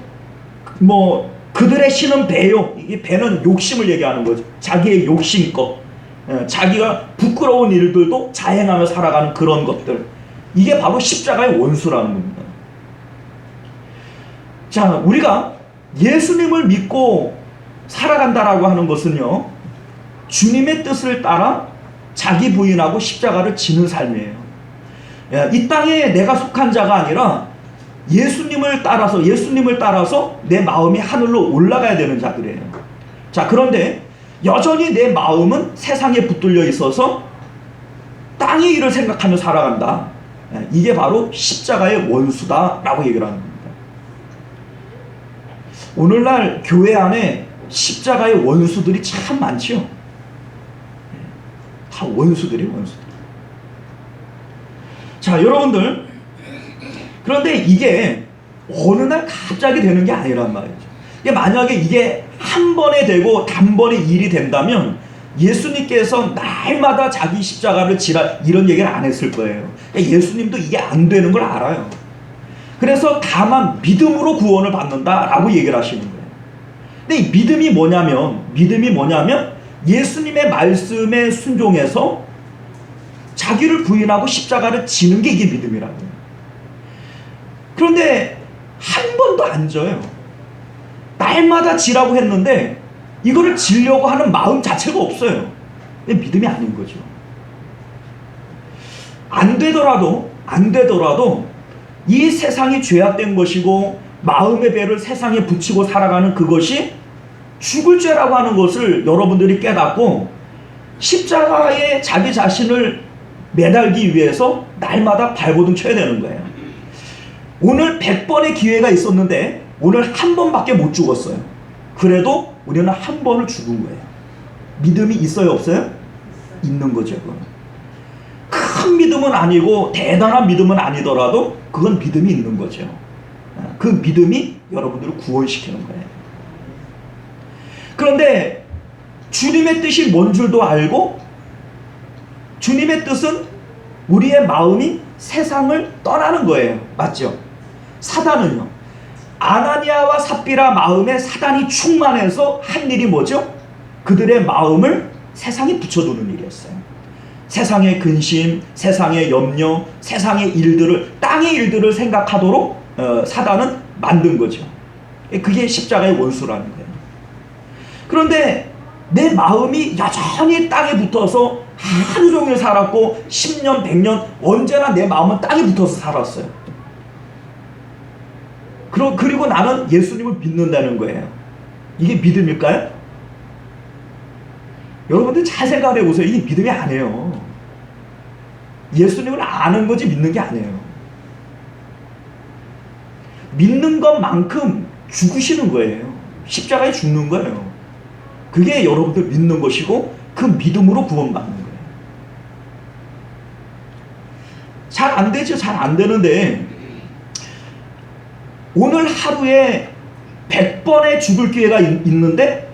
뭐 그들의 신은 배요, 이게 배는 욕심을 얘기하는 거죠. 자기의 욕심껏, 자기가 부끄러운 일들도 자행하며 살아가는 그런 것들, 이게 바로 십자가의 원수라는 겁니다. 자, 우리가 예수님을 믿고 살아간다라고 하는 것은요, 주님의 뜻을 따라 자기 부인하고 십자가를 지는 삶이에요. 이 땅에 내가 속한 자가 아니라 예수님을 따라서 내 마음이 하늘로 올라가야 되는 자들이에요. 자, 그런데 여전히 내 마음은 세상에 붙들려 있어서 땅의 일을 생각하며 살아간다. 이게 바로 십자가의 원수다라고 얘기를 하는 겁니다. 오늘날 교회 안에 십자가의 원수들이 참 많지요. 다 원수들이에요, 원수들. 자, 여러분들, 그런데 이게 어느 날 갑자기 되는 게 아니란 말이죠. 만약에 이게 한 번에 되고 단번에 일이 된다면 예수님께서 날마다 자기 십자가를 지라 이런 얘기를 안 했을 거예요. 예수님도 이게 안 되는 걸 알아요. 그래서 다만 믿음으로 구원을 받는다라고 얘기를 하시는 거예요. 근데 이 믿음이 뭐냐면 예수님의 말씀에 순종해서 자기를 부인하고 십자가를 지는 게 이게 믿음이라고 해요. 그런데 한 번도 안 져요. 날마다 지라고 했는데 이거를 지려고 하는 마음 자체가 없어요. 믿음이 아닌 거죠. 안 되더라도 이 세상이 죄악된 것이고 마음의 배를 세상에 붙이고 살아가는 그것이 죽을 죄라고 하는 것을 여러분들이 깨닫고 십자가에 자기 자신을 매달기 위해서 날마다 발버둥 쳐야 되는 거예요. 오늘 100번의 기회가 있었는데 오늘 한 번밖에 못 죽었어요. 그래도 우리는 한 번을 죽은 거예요. 믿음이 있어요, 없어요? 있는 거죠. 그건. 큰 믿음은 아니고 대단한 믿음은 아니더라도 그건 믿음이 있는 거죠. 그 믿음이 여러분들을 구원시키는 거예요. 그런데 주님의 뜻이 뭔 줄도 알고, 주님의 뜻은 우리의 마음이 세상을 떠나는 거예요. 맞죠? 사단은요, 아나니아와 삽비라 마음에 사단이 충만해서 한 일이 뭐죠? 그들의 마음을 세상에 붙여두는 일이었어요. 세상의 근심, 세상의 염려, 세상의 일들을, 땅의 일들을 생각하도록 사단은 만든 거죠. 그게 십자가의 원수라는 거예요. 그런데 내 마음이 여전히 땅에 붙어서 하루 종일 살았고 10년, 100년 언제나 내 마음은 땅에 붙어서 살았어요. 그리고 나는 예수님을 믿는다는 거예요. 이게 믿음일까요? 여러분들 잘 생각해 보세요. 이게 믿음이 아니에요. 예수님을 아는 거지 믿는 게 아니에요. 믿는 것만큼 죽으시는 거예요. 십자가에 죽는 거예요. 그게 여러분들 믿는 것이고 그 믿음으로 구원받는 거예요. 잘 안 되죠. 잘 안 되는데 오늘 하루에 100번의 죽을 기회가 있는데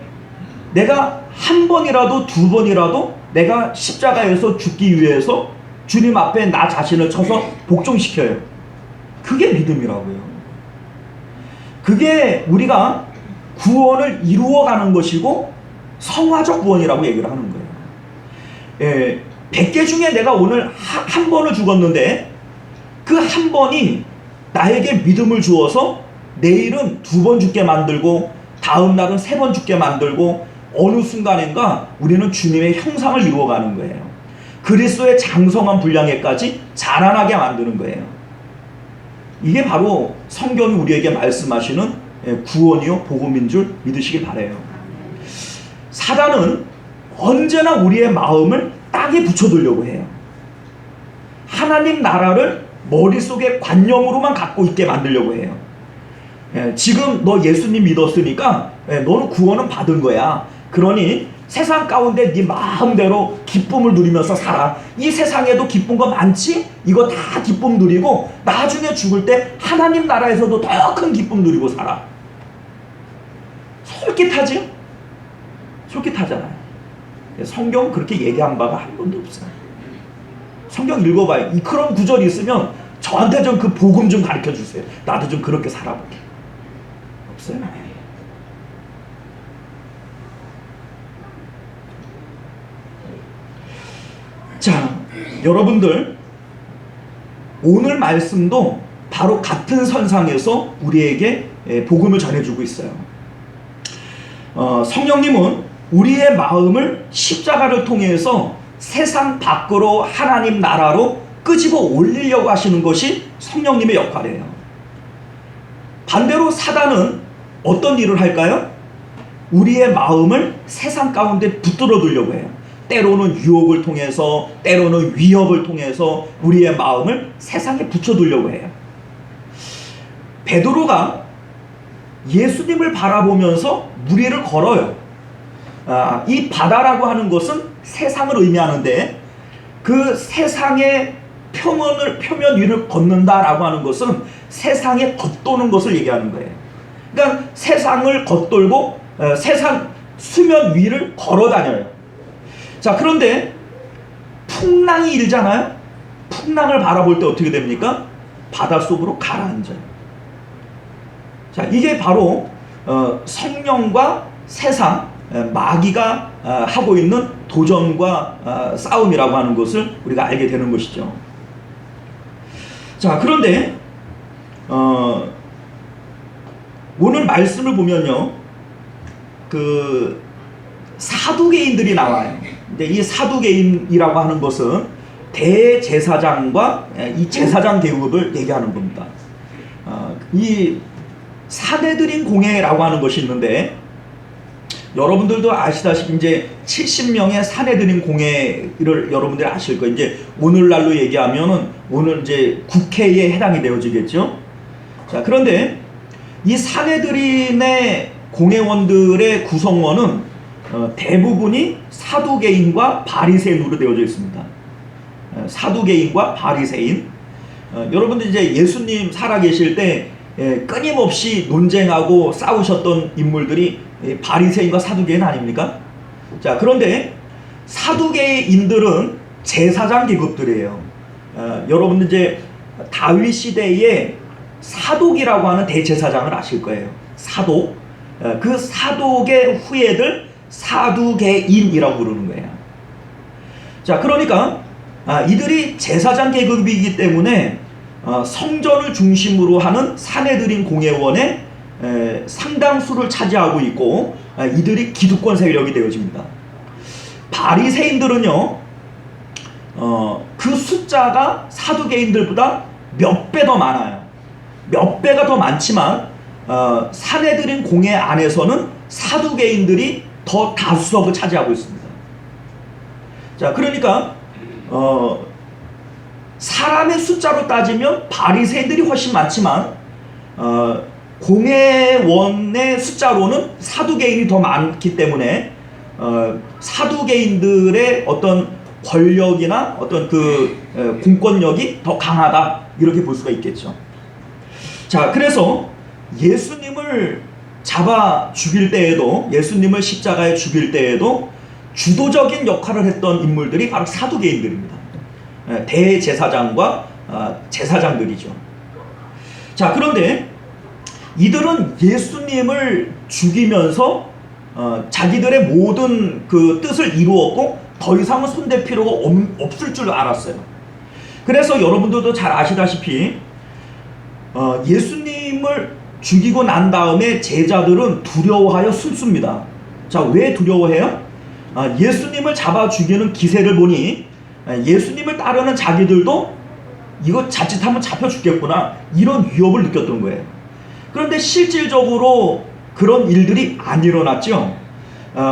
내가 한 번이라도 두 번이라도 내가 십자가에서 죽기 위해서 주님 앞에 나 자신을 쳐서 복종시켜요. 그게 믿음이라고요. 그게 우리가 구원을 이루어가는 것이고 성화적 구원이라고 얘기를 하는 거예요. 예, 100개 중에 내가 오늘 한 번을 죽었는데 그 한 번이 나에게 믿음을 주어서 내일은 2번 죽게 만들고 다음 날은 3번 죽게 만들고 어느 순간인가 우리는 주님의 형상을 이루어가는 거예요. 그리스도의 장성한 분량에까지 자라나게 만드는 거예요. 이게 바로 성경이 우리에게 말씀하시는 구원이요 복음인 줄 믿으시길 바라요. 사단은 언제나 우리의 마음을 땅에 붙여두려고 해요. 하나님 나라를 머릿속에 관념으로만 갖고 있게 만들려고 해요. 지금 너 예수님 믿었으니까 너는 구원은 받은 거야. 그러니 세상 가운데 네 마음대로 기쁨을 누리면서 살아. 이 세상에도 기쁜 거 많지? 이거 다 기쁨 누리고 나중에 죽을 때 하나님 나라에서도 더 큰 기쁨 누리고 살아. 솔깃하지? 솔깃하잖아요. 성경 그렇게 얘기한 바가 한 번도 없어요. 성경 읽어봐요. 그런 구절이 있으면 저한테 좀 그 복음 좀 가르쳐 주세요. 나도 좀 그렇게 살아볼게. 없어요. 자, 여러분들 오늘 말씀도 바로 같은 선상에서 우리에게 복음을 전해주고 있어요. 성령님은 우리의 마음을 십자가를 통해서 세상 밖으로 하나님 나라로 끄집어 올리려고 하시는 것이 성령님의 역할이에요. 반대로 사단은 어떤 일을 할까요? 우리의 마음을 세상 가운데 붙들어 두려고 해요. 때로는 유혹을 통해서, 때로는 위협을 통해서 우리의 마음을 세상에 붙여두려고 해요. 베드로가 예수님을 바라보면서 무리를 걸어요. 이 바다라고 하는 것은 세상을 의미하는데 그 세상의 표면 위를 걷는다라고 하는 것은 세상에 겉도는 것을 얘기하는 거예요. 그러니까 세상을 겉돌고 세상 수면 위를 걸어 다녀요. 자, 그런데 풍랑이 일잖아요. 풍랑을 바라볼 때 어떻게 됩니까? 바닷속으로 가라앉아요. 자, 이게 바로 성령과 세상, 마귀가 하고 있는 도전과 싸움이라고 하는 것을 우리가 알게 되는 것이죠. 자, 그런데 오늘 말씀을 보면요, 그 사두개인들이 나와요. 근데 이 사두개인이라고 하는 것은 대제사장과 이 제사장 계급을 얘기하는 겁니다. 이 사내들인 공회라고 하는 것이 있는데 여러분들도 아시다시피 이제 70명의 사내들인 공회를 여러분들이 아실 거예요. 이제 오늘날로 얘기하면은 오늘 이제 국회에 해당이 되어지겠죠. 자, 그런데 이 사내들인의 공회원들의 구성원은 대부분이 사두개인과 바리새인으로 되어져 있습니다. 사두개인과 바리새인. 여러분들 이제 예수님 살아계실 때 끊임없이 논쟁하고 싸우셨던 인물들이 바리새인과 사두개인 아닙니까? 자, 그런데 사두개인들은 제사장 계급들이에요. 여러분들 이제 다윗 시대에 사독이라고 하는 대제사장을 아실 거예요. 사독. 그 사독의 후예들 사두개인이라고 부르는 거예요. 자, 그러니까 이들이 제사장 계급이기 때문에 성전을 중심으로 하는 사내들인 공회원의 상당수를 차지하고 있고 이들이 기득권 세력이 되어집니다. 바리새인들은요, 그 숫자가 사두개인들보다 몇 배 더 많아요. 몇 배가 더 많지만 사내들인 공회 안에서는 사두개인들이 더 다수석을 차지하고 있습니다. 자, 그러니까 사람의 숫자로 따지면 바리새인들이 훨씬 많지만 공회원의 숫자로는 사두개인이 더 많기 때문에 사두개인들의 어떤 권력이나 어떤 그 공권력이 더 강하다, 이렇게 볼 수가 있겠죠. 자, 그래서 예수님을 잡아 죽일 때에도, 예수님을 십자가에 죽일 때에도 주도적인 역할을 했던 인물들이 바로 사두개인들입니다. 대제사장과 제사장들이죠. 자, 그런데 이들은 예수님을 죽이면서 자기들의 모든 그 뜻을 이루었고 더 이상은 손댈 필요가 없을 줄 알았어요. 그래서 여러분들도 잘 아시다시피 예수님을 죽이고 난 다음에 제자들은 두려워하여 숨습니다. 자, 왜 두려워해요? 예수님을 잡아 죽이는 기세를 보니 예수님을 따르는 자기들도 이거 자칫하면 잡혀 죽겠구나, 이런 위협을 느꼈던 거예요. 그런데 실질적으로 그런 일들이 안 일어났죠.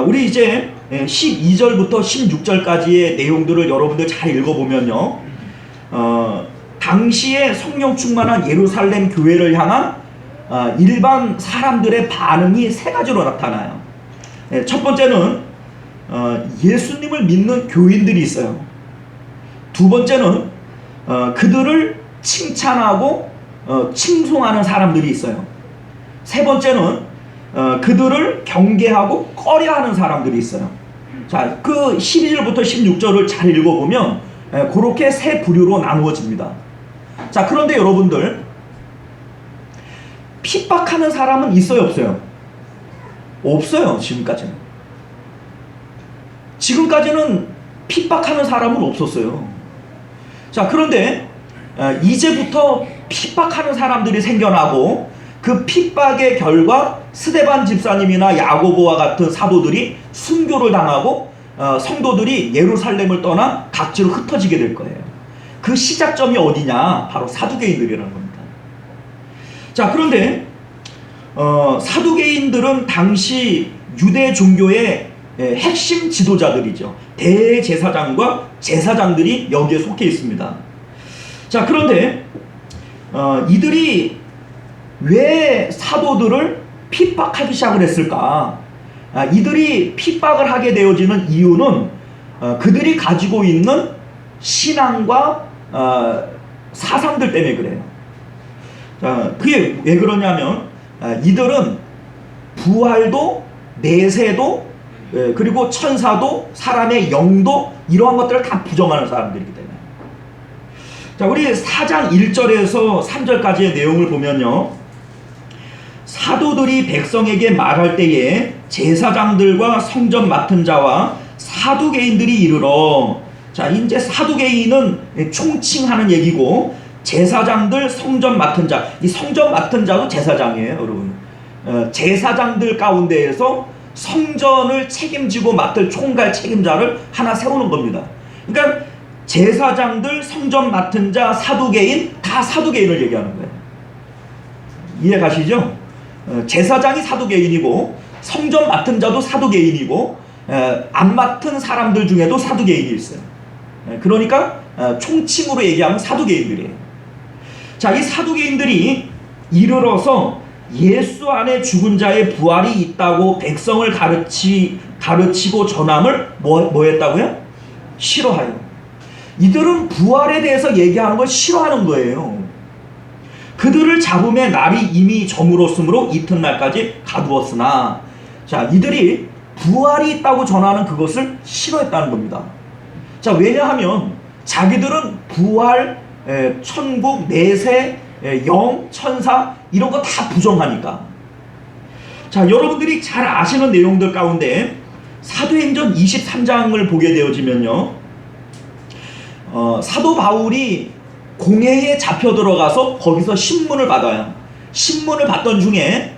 우리 이제 12절부터 16절까지의 내용들을 여러분들 잘 읽어보면요, 당시에 성령 충만한 예루살렘 교회를 향한 일반 사람들의 반응이 세 가지로 나타나요. 첫 번째는 예수님을 믿는 교인들이 있어요. 두 번째는 그들을 칭찬하고 칭송하는 사람들이 있어요. 세 번째는 그들을 경계하고 꺼려하는 사람들이 있어요. 자, 그 12절부터 16절을 잘 읽어보면 그렇게 세 부류로 나누어집니다. 자, 그런데 여러분들, 핍박하는 사람은 있어요, 없어요? 없어요. 지금까지는 핍박하는 사람은 없었어요. 자, 그런데 이제부터 핍박하는 사람들이 생겨나고 그 핍박의 결과 스데반 집사님이나 야고보와 같은 사도들이 순교를 당하고 성도들이 예루살렘을 떠나 각지로 흩어지게 될 거예요. 그 시작점이 어디냐? 바로 사두개인들이라는 겁니다. 자, 그런데 사두개인들은 당시 유대 종교의 핵심 지도자들이죠. 대제사장과 제사장들이 여기에 속해 있습니다. 자, 그런데 이들이 왜 사도들을 핍박하기 시작을 했을까? 이들이 핍박을 하게 되어지는 이유는 그들이 가지고 있는 신앙과 사상들 때문에 그래요. 그게 왜 그러냐면 이들은 부활도, 내세도, 그리고 천사도, 사람의 영도, 이러한 것들을 다 부정하는 사람들이기 때문에. 자, 우리 4장 1절에서 3절까지의 내용을 보면요, 사도들이 백성에게 말할 때에 제사장들과 성전 맡은 자와 사두개인들이 이르러, 자, 이제 사두개인은 총칭하는 얘기고, 제사장들, 성전 맡은 자, 이 성전 맡은 자도 제사장이에요, 여러분. 제사장들 가운데에서 성전을 책임지고 맡을 총괄 책임자를 하나 세우는 겁니다. 그러니까 제사장들, 성전 맡은 자, 사두개인, 다 사두개인을 얘기하는 거예요. 이해 가시죠? 제사장이 사두개인이고 성전 맡은 자도 사두개인이고 안 맡은 사람들 중에도 사두개인이 있어요. 그러니까 총칭으로 얘기하면 사두개인들이에요. 자, 이 사두개인들이 이르러서 예수 안에 죽은 자의 부활이 있다고 백성을 가르치고 전함을 뭐 했다고요? 싫어하여. 이들은 부활에 대해서 얘기하는 걸 싫어하는 거예요. 그들을 잡음의 날이 이미 저물었으므로 이튿날까지 가두었으나, 자, 이들이 부활이 있다고 전하는 그것을 싫어했다는 겁니다. 자, 왜냐하면 자기들은 부활, 천국, 내세, 영, 천사 이런 거 다 부정하니까. 자, 여러분들이 잘 아시는 내용들 가운데 사도행전 23장을 보게 되어지면요, 사도 바울이 공회에 잡혀 들어가서 거기서 신문을 받아요. 신문을 받던 중에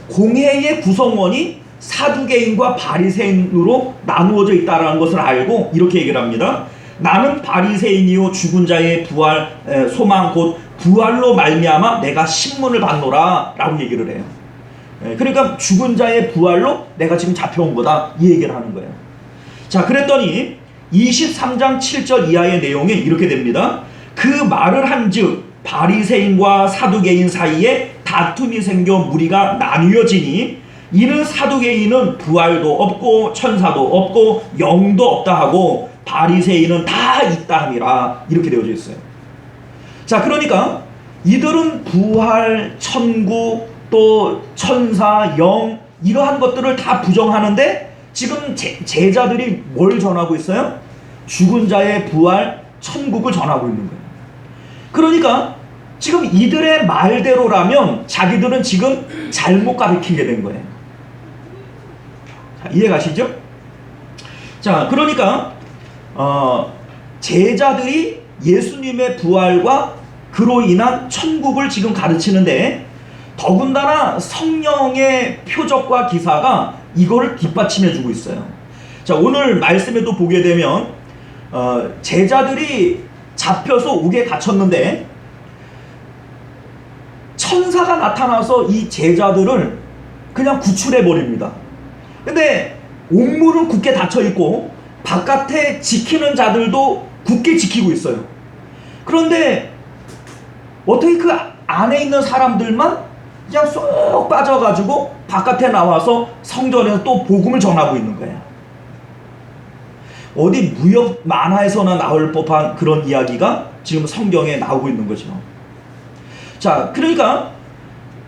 공회의 구성원이 사두개인과 바리새인으로 나누어져 있다는 것을 알고 이렇게 얘기를 합니다. 나는 바리새인이요 죽은 자의 부활, 소망 곧 부활로 말미암아 내가 신문을 받노라 라고 얘기를 해요. 그러니까 죽은 자의 부활로 내가 지금 잡혀온 거다, 이 얘기를 하는 거예요. 자, 그랬더니 23장 7절 이하의 내용이 이렇게 됩니다. 그 말을 한즉 바리새인과 사두개인 사이에 다툼이 생겨 무리가 나뉘어지니 이는 사두개인은 부활도 없고 천사도 없고 영도 없다 하고 바리새인은 다 있다 함이라. 이렇게 되어져 있어요. 자, 그러니까 이들은 부활, 천국, 또 천사, 영 이러한 것들을 다 부정하는데 지금 제자들이 뭘 전하고 있어요? 죽은 자의 부활, 천국을 전하고 있는 거예요. 그러니까 지금 이들의 말대로라면 자기들은 지금 잘못 가르치게 된 거예요. 자, 이해가시죠? 자, 그러니까 제자들이 예수님의 부활과 그로 인한 천국을 지금 가르치는데 더군다나 성령의 표적과 기사가 이거를 뒷받침해 주고 있어요. 자, 오늘 말씀에도 보게 되면 제자들이 잡혀서 옥에 갇혔는데 천사가 나타나서 이 제자들을 그냥 구출해 버립니다. 근데 옥문은 굳게 닫혀 있고 바깥에 지키는 자들도 굳게 지키고 있어요. 그런데 어떻게 그 안에 있는 사람들만 그냥 쏙 빠져가지고 바깥에 나와서 성전에서 또 복음을 전하고 있는 거예요. 어디 무협 만화에서나 나올 법한 그런 이야기가 지금 성경에 나오고 있는 거죠. 자, 그러니까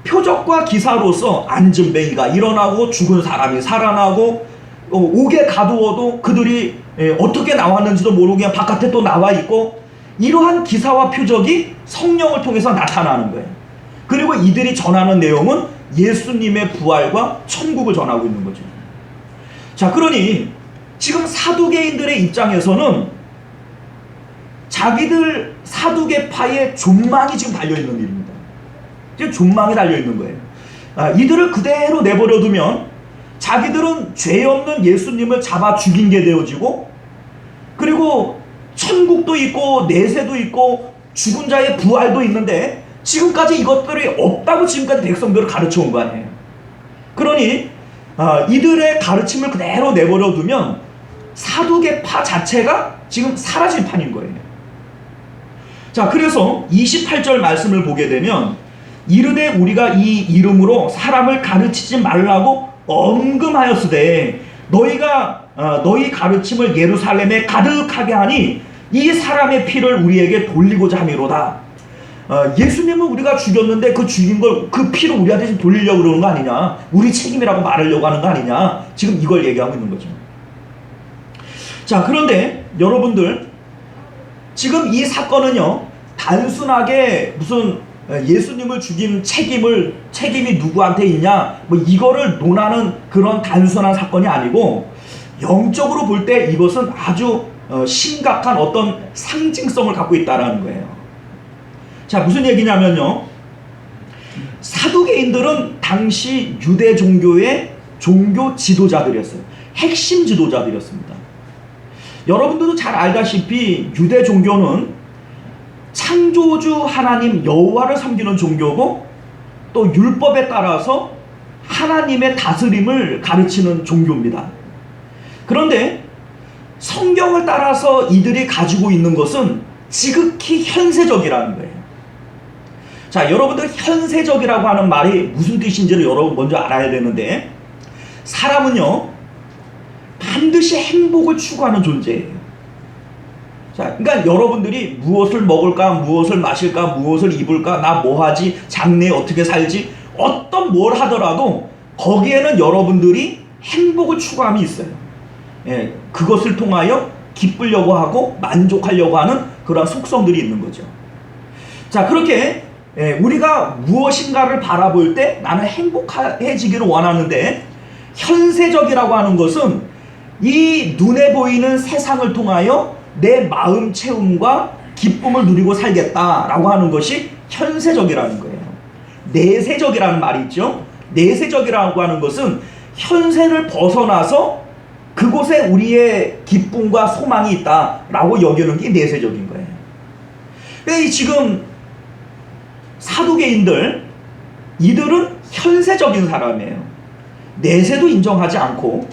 표적과 기사로서 안진뱅이가 일어나고 죽은 사람이 살아나고 옥에 가두어도 그들이 어떻게 나왔는지도 모르고 그냥 바깥에 또 나와 있고 이러한 기사와 표적이 성령을 통해서 나타나는 거예요. 그리고 이들이 전하는 내용은 예수님의 부활과 천국을 전하고 있는 거죠. 자, 그러니 지금 사두개인들의 입장에서는 자기들 사두개파의 존망이 지금 달려있는 일입니다. 지금 존망이 달려있는 거예요. 이들을 그대로 내버려 두면 자기들은 죄 없는 예수님을 잡아 죽인 게 되어지고 그리고 천국도 있고 내세도 있고 죽은 자의 부활도 있는데 지금까지 이것들이 없다고 지금까지 백성들을 가르쳐 온 거 아니에요. 그러니 이들의 가르침을 그대로 내버려 두면 사두개파 자체가 지금 사라질 판인 거예요. 자, 그래서 28절 말씀을 보게 되면 이르되 우리가 이 이름으로 사람을 가르치지 말라고 엄금하였으되 너희가 너희 가르침을 예루살렘에 가득하게 하니 이 사람의 피를 우리에게 돌리고자 함이로다. 예수님은 우리가 죽였는데 그 죽인 걸 그 피를 우리한테 지금 돌리려고 그러는 거 아니냐, 우리 책임이라고 말하려고 하는 거 아니냐, 지금 이걸 얘기하고 있는 거죠. 자, 그런데 여러분들 지금 이 사건은요 단순하게 무슨 예수님을 죽인 책임이 누구한테 있냐 뭐 이거를 논하는 그런 단순한 사건이 아니고 영적으로 볼 때 이것은 아주 심각한 어떤 상징성을 갖고 있다라는 거예요. 자, 무슨 얘기냐면요, 사두개인들은 당시 유대 종교의 종교 지도자들이었어요. 핵심 지도자들이었습니다. 여러분들도 잘 알다시피 유대 종교는 창조주 하나님 여호와를 섬기는 종교고 또 율법에 따라서 하나님의 다스림을 가르치는 종교입니다. 그런데 성경을 따라서 이들이 가지고 있는 것은 지극히 현세적이라는 거예요. 자, 여러분들 현세적이라고 하는 말이 무슨 뜻인지를 여러분 먼저 알아야 되는데 사람은요 반드시 행복을 추구하는 존재예요. 자, 그러니까 여러분들이 무엇을 먹을까, 무엇을 마실까, 무엇을 입을까, 나 뭐하지, 장래에 어떻게 살지, 어떤 뭘 하더라도 거기에는 여러분들이 행복을 추구함이 있어요. 예, 그것을 통하여 기쁘려고 하고 만족하려고 하는 그런 속성들이 있는 거죠. 자, 그렇게 우리가 무엇인가를 바라볼 때 나는 행복해지기를 원하는데 현세적이라고 하는 것은 이 눈에 보이는 세상을 통하여 내 마음 채움과 기쁨을 누리고 살겠다라고 하는 것이 현세적이라는 거예요. 내세적이라는 말이 있죠. 내세적이라고 하는 것은 현세를 벗어나서 그곳에 우리의 기쁨과 소망이 있다라고 여기는 게 내세적인 거예요. 근데 지금 사두개인들, 이들은 현세적인 사람이에요. 내세도 인정하지 않고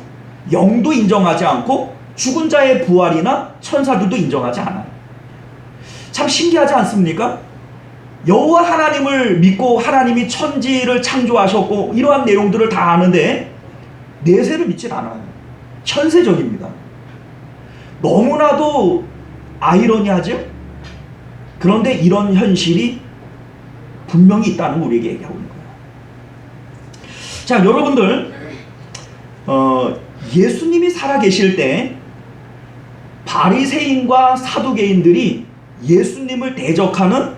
영도 인정하지 않고 죽은 자의 부활이나 천사들도 인정하지 않아요. 참 신기하지 않습니까? 여호와 하나님을 믿고 하나님이 천지를 창조하셨고 이러한 내용들을 다 아는데 내세를 믿질 않아요. 현세적입니다. 너무나도 아이러니하죠? 그런데 이런 현실이 분명히 있다는 거 우리에게 얘기하고 있는 거예요. 자, 여러분들 예수님이 살아계실 때 바리새인과 사두개인들이 예수님을 대적하는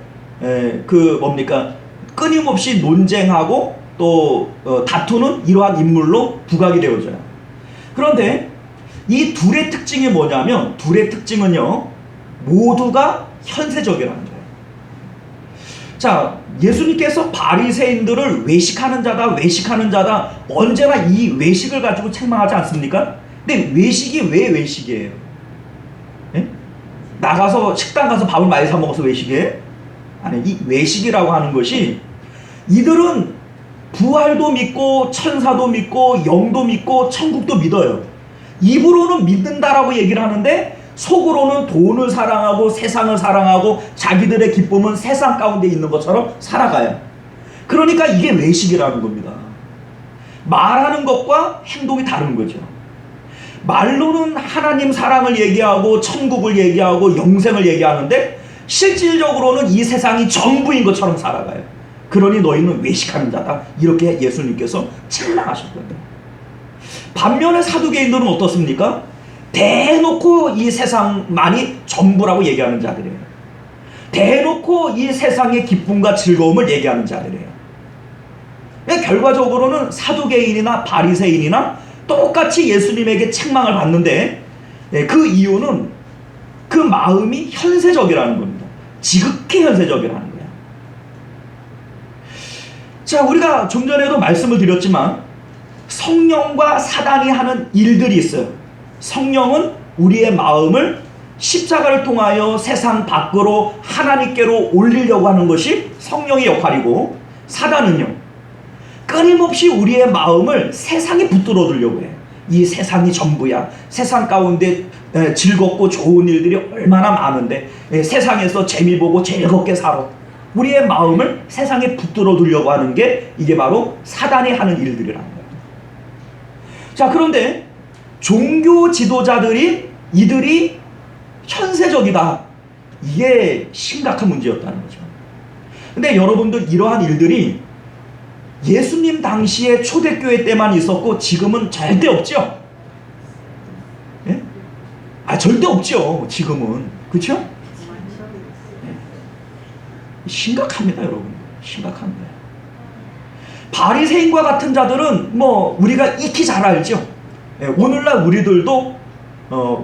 끊임없이 논쟁하고 또 다투는 이러한 인물로 부각이 되어져요. 그런데 이 둘의 특징이 뭐냐면, 둘의 특징은요, 모두가 현세적이라는 거예요. 자, 예수님께서 바리새인들을 외식하는 자다 언제나 이 외식을 가지고 책망하지 않습니까? 근데 외식이 왜 외식이에요? 예? 나가서 식당 가서 밥을 많이 사 먹어서 외식이에요? 아니, 이 외식이라고 하는 것이 이들은 부활도 믿고 천사도 믿고 영도 믿고 천국도 믿어요. 입으로는 믿는다라고 얘기를 하는데 속으로는 돈을 사랑하고 세상을 사랑하고 자기들의 기쁨은 세상 가운데 있는 것처럼 살아가요. 그러니까 이게 외식이라는 겁니다. 말하는 것과 행동이 다른 거죠. 말로는 하나님 사랑을 얘기하고 천국을 얘기하고 영생을 얘기하는데 실질적으로는 이 세상이 전부인 것처럼 살아가요. 그러니 너희는 외식하는 자다, 이렇게 예수님께서 책망하셨거든요. 반면에 사두개인들은 어떻습니까? 대놓고 이 세상만이 전부라고 얘기하는 자들이에요. 대놓고 이 세상의 기쁨과 즐거움을 얘기하는 자들이에요. 결과적으로는 사두개인이나 바리새인이나 똑같이 예수님에게 책망을 받는데 그 이유는 그 마음이 현세적이라는 겁니다. 지극히 현세적이라는 거예요. 자, 우리가 좀 전에도 말씀을 드렸지만 성령과 사단이 하는 일들이 있어요. 성령은 우리의 마음을 십자가를 통하여 세상 밖으로 하나님께로 올리려고 하는 것이 성령의 역할이고, 사단은요, 끊임없이 우리의 마음을 세상에 붙들어두려고 해요. 이 세상이 전부야. 세상 가운데 즐겁고 좋은 일들이 얼마나 많은데 세상에서 재미 보고 즐겁게 살아. 우리의 마음을 세상에 붙들어두려고 하는 게 이게 바로 사단이 하는 일들이라는 거예요. 자, 그런데 종교 지도자들이 이들이 현세적이다, 이게 심각한 문제였다는 거죠. 근데 여러분들, 이러한 일들이 예수님 당시에 초대교회 때만 있었고 지금은 절대 없죠? 예? 절대 없죠, 지금은. 그렇죠? 심각합니다, 여러분. 심각합니다. 바리새인과 같은 자들은 뭐 우리가 익히 잘 알죠. 오늘날 우리들도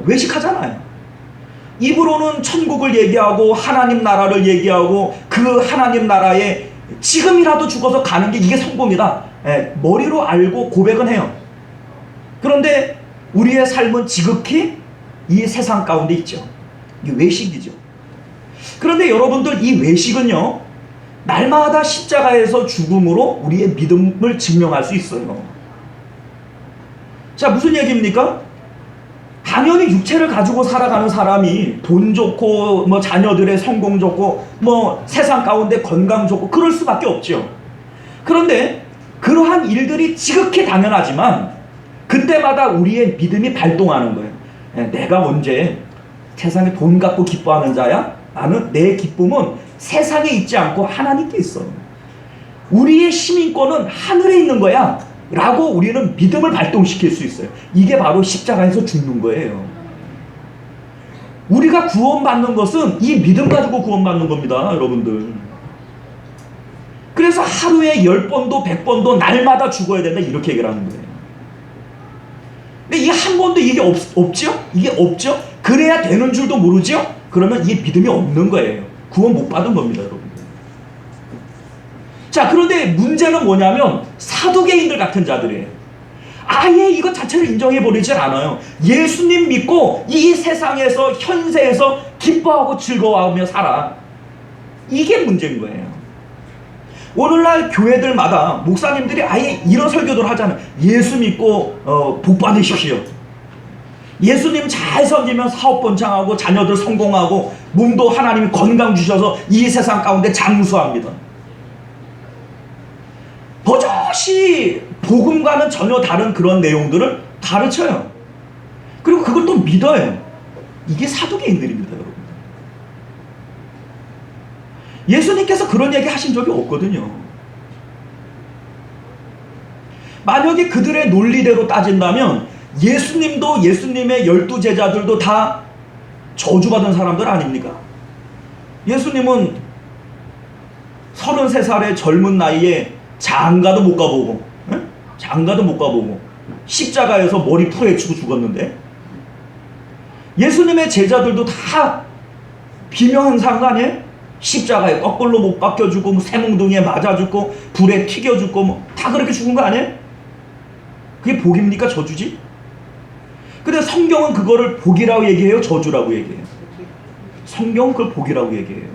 외식하잖아요. 입으로는 천국을 얘기하고 하나님 나라를 얘기하고 그 하나님 나라에 지금이라도 죽어서 가는 게 이게 성공이다, 머리로 알고 고백은 해요. 그런데 우리의 삶은 지극히 이 세상 가운데 있죠. 이게 외식이죠. 그런데 여러분들, 이 외식은요, 날마다 십자가에서 죽음으로 우리의 믿음을 증명할 수 있어요. 자, 무슨 얘기입니까? 당연히 육체를 가지고 살아가는 사람이 돈 좋고 뭐 자녀들의 성공 좋고 뭐 세상 가운데 건강 좋고 그럴 수밖에 없죠. 그런데 그러한 일들이 지극히 당연하지만 그때마다 우리의 믿음이 발동하는 거예요. 내가 언제 세상에 돈 갖고 기뻐하는 자야? 나는 내 기쁨은 세상에 있지 않고 하나님께 있어. 우리의 시민권은 하늘에 있는 거야 라고 우리는 믿음을 발동시킬 수 있어요. 이게 바로 십자가에서 죽는 거예요. 우리가 구원받는 것은 이 믿음 가지고 구원받는 겁니다, 여러분들. 그래서 하루에 10번도 100번도 날마다 죽어야 된다, 이렇게 얘기를 하는 거예요. 근데 이게 한 번도 이게 없죠? 이게 없죠? 그래야 되는 줄도 모르죠? 그러면 이게 믿음이 없는 거예요. 구원 못 받은 겁니다, 여러분. 자, 그런데 문제는 뭐냐면 사두개인들 같은 자들이에요. 아예 이것 자체를 인정해버리질 않아요. 예수님 믿고 이 세상에서 현세에서 기뻐하고 즐거워하며 살아. 이게 문제인 거예요. 오늘날 교회들마다 목사님들이 아예 이런 설교를 하잖아요. 예수 믿고 복 받으십시오. 예수님 잘 섬기면 사업 번창하고 자녀들 성공하고 몸도 하나님이 건강 주셔서 이 세상 가운데 장수합니다. 버젓이 복음과는 전혀 다른 그런 내용들을 가르쳐요. 그리고 그걸 또 믿어요. 이게 사두개인들입니다, 여러분. 예수님께서 그런 얘기 하신 적이 없거든요. 만약에 그들의 논리대로 따진다면 예수님도 예수님의 12제자들도 다 저주받은 사람들 아닙니까? 예수님은 33살의 젊은 나이에 장가도 못 가보고, 장가도 못 가보고 십자가에서 머리 풀어헤치고 죽었는데, 예수님의 제자들도 다 비명한 거 아니에요? 십자가에 거꾸로 못 박혀 죽고, 뭐 쇠뭉둥이에 맞아 죽고, 불에 튀겨 죽고, 뭐 다 그렇게 죽은 거 아니에요? 그게 복입니까? 저주지? 근데 성경은 그거를 복이라고 얘기해요? 저주라고 얘기해요? 성경은 그걸 복이라고 얘기해요.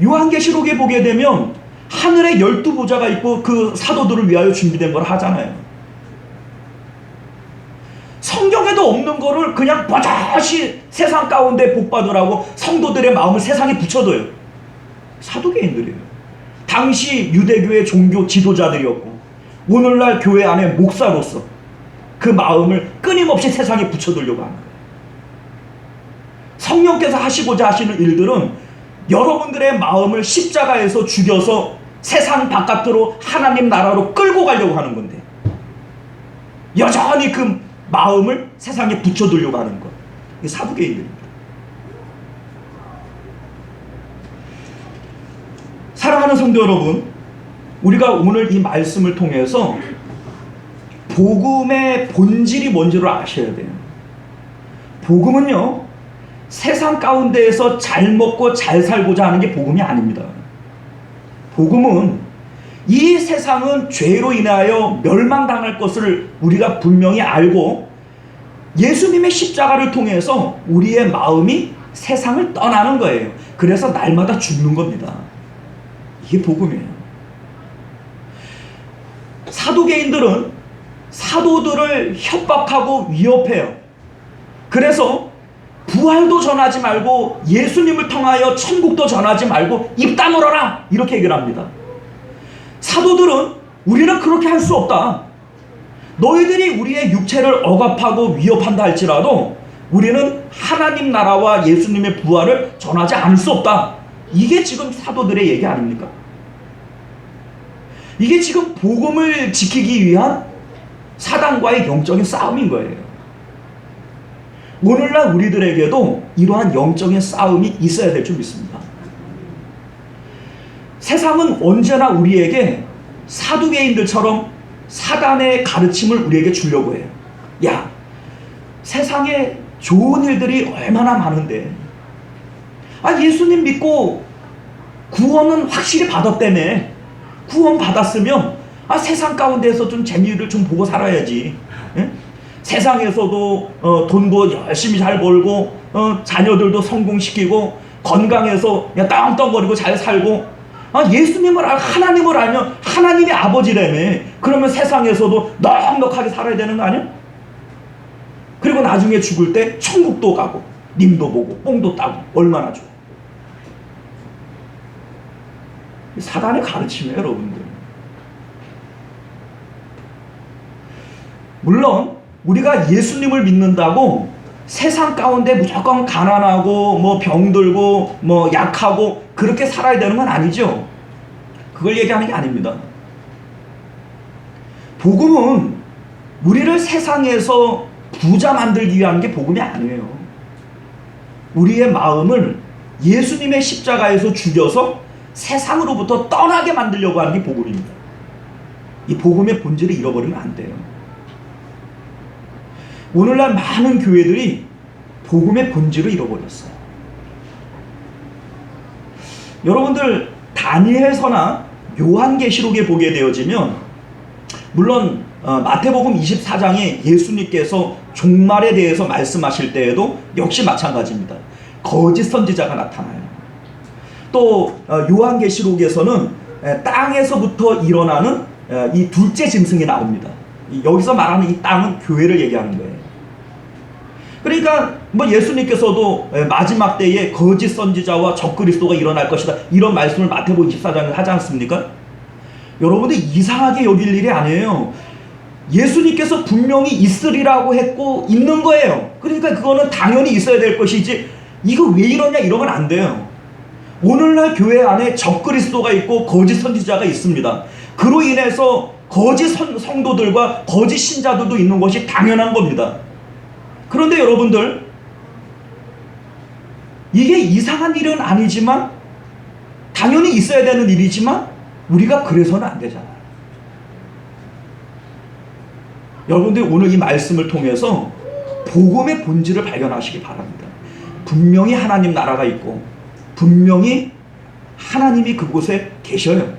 요한계시록에 보게 되면 하늘에 12보좌가 있고 그 사도들을 위하여 준비된 걸 하잖아요. 성경에도 없는 거를 그냥 버젓이 세상 가운데 복받으라고 성도들의 마음을 세상에 붙여둬요. 사두개인들이에요. 당시 유대교의 종교 지도자들이었고 오늘날 교회 안에 목사로서 그 마음을 끊임없이 세상에 붙여두려고 하는 거예요. 성령께서 하시고자 하시는 일들은 여러분들의 마음을 십자가에서 죽여서 세상 바깥으로 하나님 나라로 끌고 가려고 하는 건데, 여전히 그 마음을 세상에 붙여두려고 하는 것. 이게 사두개인들입니다. 사랑하는 성도 여러분, 우리가 오늘 이 말씀을 통해서 복음의 본질이 뭔지를 아셔야 돼요. 복음은요, 세상 가운데에서 잘 먹고 잘 살고자 하는 게 복음이 아닙니다. 복음은 이 세상은 죄로 인하여 멸망당할 것을 우리가 분명히 알고 예수님의 십자가를 통해서 우리의 마음이 세상을 떠나는 거예요. 그래서 날마다 죽는 겁니다. 이게 복음이에요. 사두개인들은 사도들을 협박하고 위협해요. 그래서 부활도 전하지 말고 예수님을 통하여 천국도 전하지 말고 입 다물어라, 이렇게 얘기를 합니다. 사도들은 우리는 그렇게 할 수 없다. 너희들이 우리의 육체를 억압하고 위협한다 할지라도 우리는 하나님 나라와 예수님의 부활을 전하지 않을 수 없다. 이게 지금 사도들의 얘기 아닙니까? 이게 지금 복음을 지키기 위한 사단과의 영적인 싸움인 거예요. 오늘날 우리들에게도 이러한 영적인 싸움이 있어야 될 줄 믿습니다. 세상은 언제나 우리에게 사두개인들처럼 사단의 가르침을 우리에게 주려고 해요. 야, 세상에 좋은 일들이 얼마나 많은데, 예수님 믿고 구원은 확실히 받았다며. 구원 받았으면 세상 가운데서 좀 재미를 좀 보고 살아야지. 예? 세상에서도 돈도 열심히 잘 벌고 자녀들도 성공시키고 건강해서 그냥 땅땅거리고 잘 살고, 예수님을 하나님을 알면 하나님이 아버지라며. 그러면 세상에서도 넉넉하게 살아야 되는 거 아니야? 그리고 나중에 죽을 때 천국도 가고 님도 보고 뽕도 따고 얼마나 좋아. 사단의 가르침이에요, 여러분들. 물론 우리가 예수님을 믿는다고 세상 가운데 무조건 가난하고 뭐 병들고 뭐 약하고 그렇게 살아야 되는 건 아니죠. 그걸 얘기하는 게 아닙니다. 복음은 우리를 세상에서 부자 만들기 위한 게 복음이 아니에요. 우리의 마음을 예수님의 십자가에서 죽여서 세상으로부터 떠나게 만들려고 하는 게 복음입니다. 이 복음의 본질을 잃어버리면 안 돼요. 오늘날 많은 교회들이 복음의 본질을 잃어버렸어요. 여러분들 다니엘서나 요한계시록에 보게 되어지면, 물론 마태복음 24장에 예수님께서 종말에 대해서 말씀하실 때에도 역시 마찬가지입니다. 거짓 선지자가 나타나요. 또 요한계시록에서는 땅에서부터 일어나는 이 둘째 짐승이 나옵니다. 여기서 말하는 이 땅은 교회를 얘기하는 거예요. 그러니까 뭐 예수님께서도 마지막 때에 거짓 선지자와 적그리스도가 일어날 것이다, 이런 말씀을 마태복음 24장에 하지 않습니까? 여러분들 이상하게 여길 일이 아니에요. 예수님께서 분명히 있으리라고 했고 있는 거예요. 그러니까 그거는 당연히 있어야 될 것이지, 이거 왜 이러냐 이러면 안 돼요. 오늘날 교회 안에 적그리스도가 있고 거짓 선지자가 있습니다. 그로 인해서 거짓 성도들과 거짓 신자들도 있는 것이 당연한 겁니다. 그런데 여러분들, 이게 이상한 일은 아니지만 당연히 있어야 되는 일이지만 우리가 그래서는 안 되잖아요. 여러분들 오늘 이 말씀을 통해서 복음의 본질을 발견하시기 바랍니다. 분명히 하나님 나라가 있고 분명히 하나님이 그곳에 계셔요.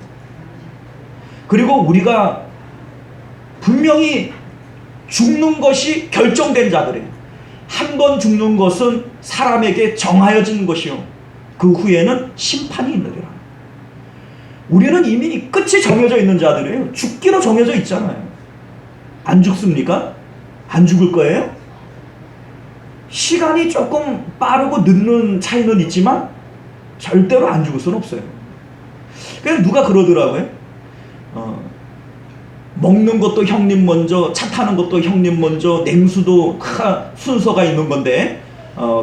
그리고 우리가 분명히 죽는 것이 결정된 자들이에요. 한 번 죽는 것은 사람에게 정하여진 것이요, 그 후에는 심판이 있느니라. 우리는 이미 끝이 정해져 있는 자들이에요. 죽기로 정해져 있잖아요. 안 죽습니까? 안 죽을 거예요? 시간이 조금 빠르고 늦는 차이는 있지만 절대로 안 죽을 수는 없어요. 그래서 누가 그러더라고요. 먹는 것도 형님 먼저, 차 타는 것도 형님 먼저, 냉수도 다 순서가 있는 건데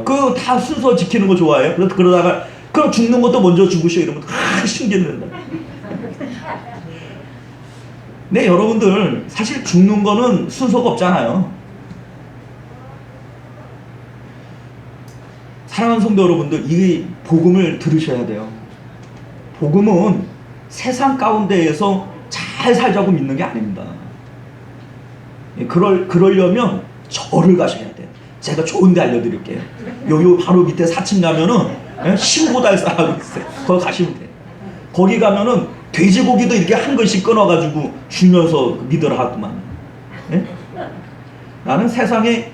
그 다 순서 지키는 거 좋아해요. 그러다가 그럼 죽는 것도 먼저 죽으셔 이러면 신기했는데. 네, 여러분들 사실 죽는 거는 순서가 없잖아요. 사랑하는 성도 여러분들, 이 복음을 들으셔야 돼요. 복음은 세상 가운데에서 잘 살자고 믿는 게 아닙니다. 그러려면 절을 가셔야 돼요. 제가 좋은 데 알려드릴게요. 요 바로 밑에 4층 가면은 신고달사라고 있어요. 거기 가시면 돼요. 거기 가면은 돼지고기도 이렇게 한 근씩 끊어가지고 주면서 믿으라 하더만. 나는 세상에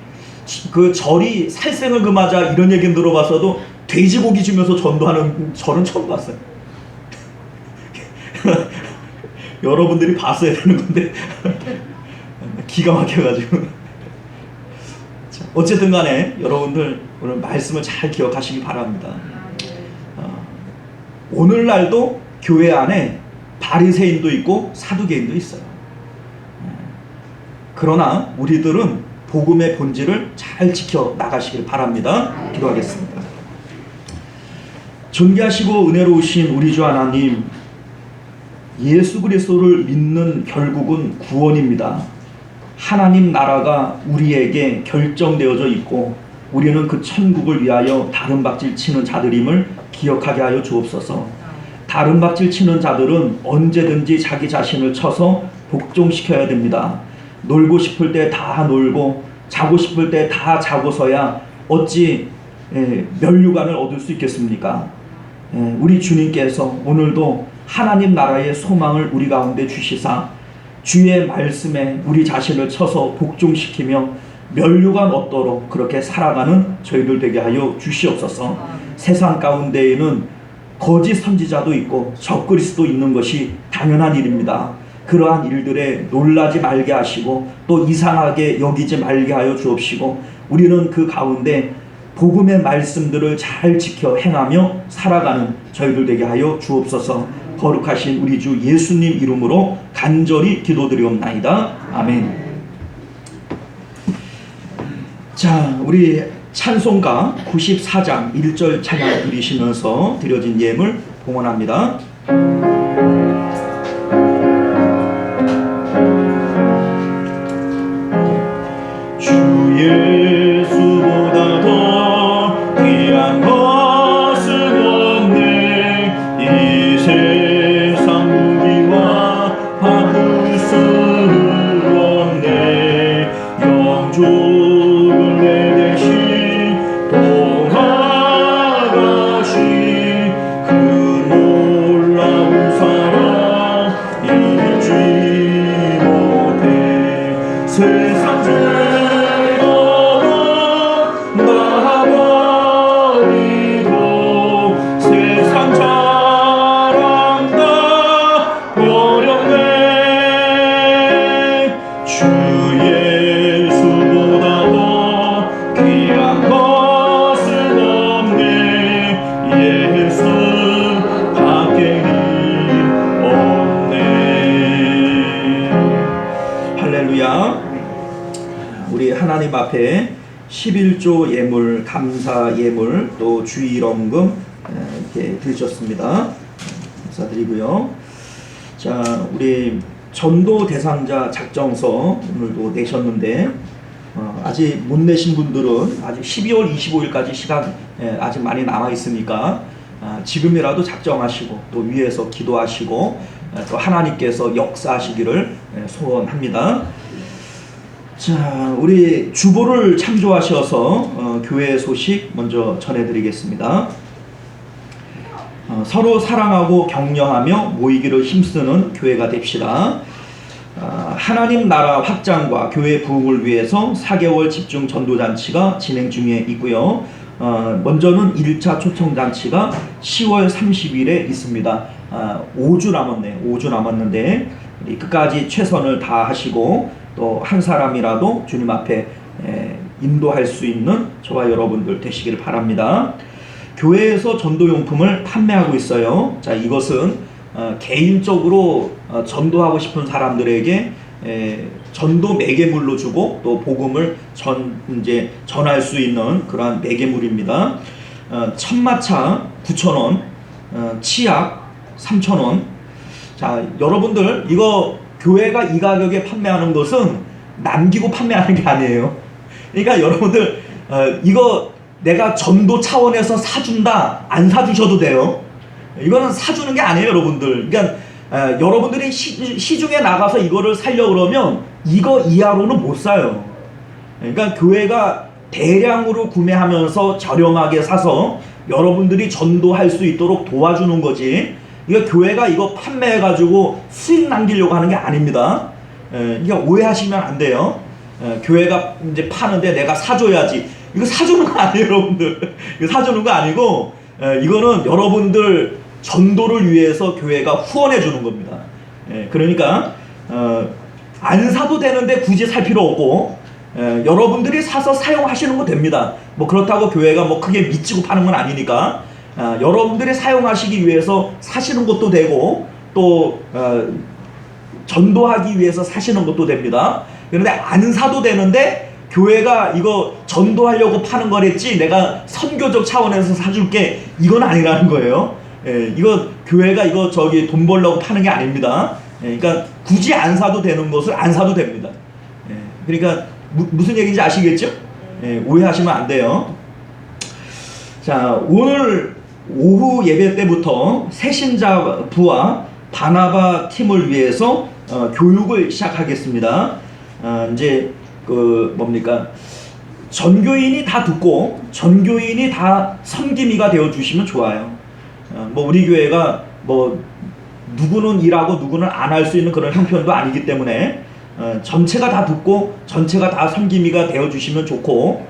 그 절이 살생을 금하자 이런 얘기는 들어봤어도 돼지고기 주면서 전도하는 절은 처음 봤어요. 여러분들이 봤어야 되는 건데 기가 막혀가지고. 어쨌든 간에 여러분들 오늘 말씀을 잘 기억하시기 바랍니다. 오늘날도 교회 안에 바리새인도 있고 사두개인도 있어요. 그러나 우리들은 복음의 본질을 잘 지켜 나가시길 바랍니다. 기도하겠습니다. 존귀하시고 은혜로우신 우리 주 하나님, 예수 그리스도를 믿는 결국은 구원입니다. 하나님 나라가 우리에게 결정되어져 있고 우리는 그 천국을 위하여 다른박질 치는 자들임을 기억하게 하여 주옵소서. 다른박질 치는 자들은 언제든지 자기 자신을 쳐서 복종시켜야 됩니다. 놀고 싶을 때 다 놀고 자고 싶을 때 다 자고서야 어찌 면류관을 얻을 수 있겠습니까? 우리 주님께서 오늘도 하나님 나라의 소망을 우리 가운데 주시사 주의 말씀에 우리 자신을 쳐서 복종시키며 면류관 얻도록 그렇게 살아가는 저희들 되게 하여 주시옵소서. 세상 가운데에는 거짓 선지자도 있고 적그리스도 있는 것이 당연한 일입니다. 그러한 일들에 놀라지 말게 하시고 또 이상하게 여기지 말게 하여 주옵시고 우리는 그 가운데 복음의 말씀들을 잘 지켜 행하며 살아가는 저희들 되게 하여 주옵소서. 거룩하신 우리 주 예수님 이름으로 간절히 기도드리옵나이다. 아멘. 자, 우리 찬송가 94장 1절 찬양 드리시면서 드려진 예물 봉헌합니다. 주 예수보다 더 귀한 것은 없네. 이 세상 무기와 바꿀 수 없네. 영족을 내 대신 돌아가신 그 놀라운 앞에 11조 예물, 감사 예물, 또 주일원금 이렇게 드리셨습니다. 감사드리고요. 자, 우리 전도 대상자 작정서 오늘도 내셨는데 아직 못 내신 분들은 아직 12월 25일까지 시간 아직 많이 남아 있으니까 지금이라도 작정하시고 또 위에서 기도하시고 또 하나님께서 역사하시기를 소원합니다. 자, 우리 주보를 참조하셔서 교회 소식 먼저 전해드리겠습니다. 서로 사랑하고 격려하며 모이기를 힘쓰는 교회가 됩시다. 하나님 나라 확장과 교회 부흥을 위해서 4개월 집중 전도잔치가 진행 중에 있고요. 먼저는 1차 초청잔치가 10월 30일에 있습니다. 5주 남았네요. 5주 남았는데 우리 끝까지 최선을 다하시고 또 한 사람이라도 주님 앞에 인도할 수 있는 저와 여러분들 되시길 바랍니다. 교회에서 전도용품을 판매하고 있어요. 자, 이것은 개인적으로 전도하고 싶은 사람들에게 전도 매개물로 주고 또 복음을 전할 수 있는 그러한 매개물입니다. 천마차 9,000원, 치약 3,000원. 자, 여러분들 이거 교회가 이 가격에 판매하는 것은 남기고 판매하는 게 아니에요. 그러니까 여러분들 이거 내가 전도 차원에서 사준다, 안 사주셔도 돼요. 이거는 사주는 게 아니에요, 여러분들. 그러니까 여러분들이 시중에 나가서 이거를 사려고 그러면 이거 이하로는 못 사요. 그러니까 교회가 대량으로 구매하면서 저렴하게 사서 여러분들이 전도할 수 있도록 도와주는 거지, 이거 교회가 이거 판매해가지고 수익 남기려고 하는 게 아닙니다. 이게 오해하시면 안 돼요. 교회가 이제 파는데 내가 사줘야지, 이거 사주는 거 아니에요, 여러분들. 이거 사주는 거 아니고 이거는 여러분들 전도를 위해서 교회가 후원해 주는 겁니다. 그러니까 안 사도 되는데 굳이 살 필요 없고 여러분들이 사서 사용하시는 거 됩니다. 뭐 그렇다고 교회가 뭐 크게 미치고 파는 건 아니니까 여러분들이 사용하시기 위해서 사시는 것도 되고 또 전도하기 위해서 사시는 것도 됩니다. 그런데 안 사도 되는데 교회가 이거 전도하려고 파는 거랬지 내가 선교적 차원에서 사줄게, 이건 아니라는 거예요. 이거 교회가 이거 돈 벌려고 파는 게 아닙니다. 그러니까 굳이 안 사도 되는 것을 안 사도 됩니다. 그러니까 무슨 얘기인지 아시겠죠? 오해하시면 안 돼요. 자, 오늘 오후 예배 때부터 새신자부와 바나바 팀을 위해서 교육을 시작하겠습니다. 이제 전교인이 다 듣고 전교인이 다 섬김이가 되어 주시면 좋아요. 뭐 우리 교회가 뭐 누구는 일하고 누구는 안 할 수 있는 그런 형편도 아니기 때문에 전체가 다 듣고 전체가 다 섬김이가 되어 주시면 좋고,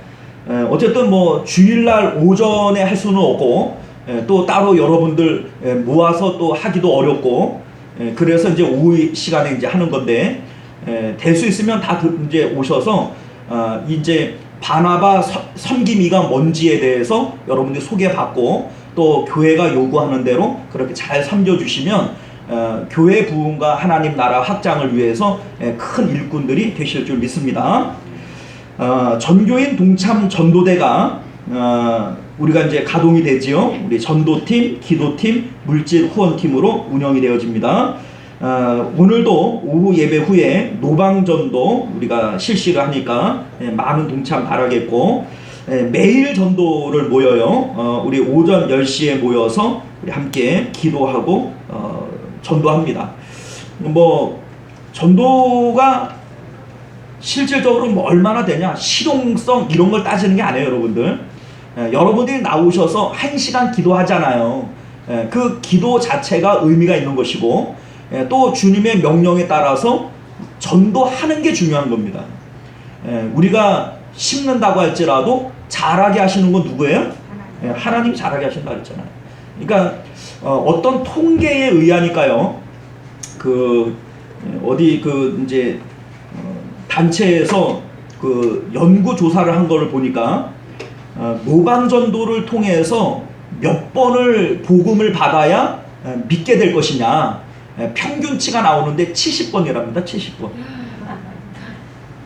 어쨌든 뭐 주일날 오전에 할 수는 없고 또 따로 여러분들 모아서 또 하기도 어렵고, 그래서 이제 오후 시간에 이제 하는 건데, 될 수 있으면 다 이제 오셔서 이제 바나바 섬김이가 뭔지에 대해서 여러분들이 소개받고 또 교회가 요구하는 대로 그렇게 잘 섬겨주시면 교회 부흥과 하나님 나라 확장을 위해서 큰 일꾼들이 되실 줄 믿습니다. 전교인 동참 전도대가 우리가 이제 가동이 되지요. 우리 전도팀, 기도팀, 물질 후원팀으로 운영이 되어집니다. 오늘도 오후 예배 후에 노방전도 우리가 실시를 하니까 많은 동참 바라겠고, 매일 전도를 모여요. 우리 오전 10시에 모여서 우리 함께 기도하고 전도합니다. 뭐 전도가 실질적으로 뭐 얼마나 되냐, 실용성 이런 걸 따지는 게 아니에요, 여러분들. 여러분들이 나오셔서 1시간 기도하잖아요. 그 기도 자체가 의미가 있는 것이고, 또 주님의 명령에 따라서 전도하는 게 중요한 겁니다. 우리가 심는다고 할지라도 잘하게 하시는 건 누구예요? 하나님 잘하게 하신다 그랬잖아요. 그러니까 어떤 통계에 의하니까요, 이제 단체에서 연구 조사를 한 거를 보니까 노방전도를 통해서 몇 번을 복음을 받아야 믿게 될 것이냐, 평균치가 나오는데 70번이랍니다. 70번.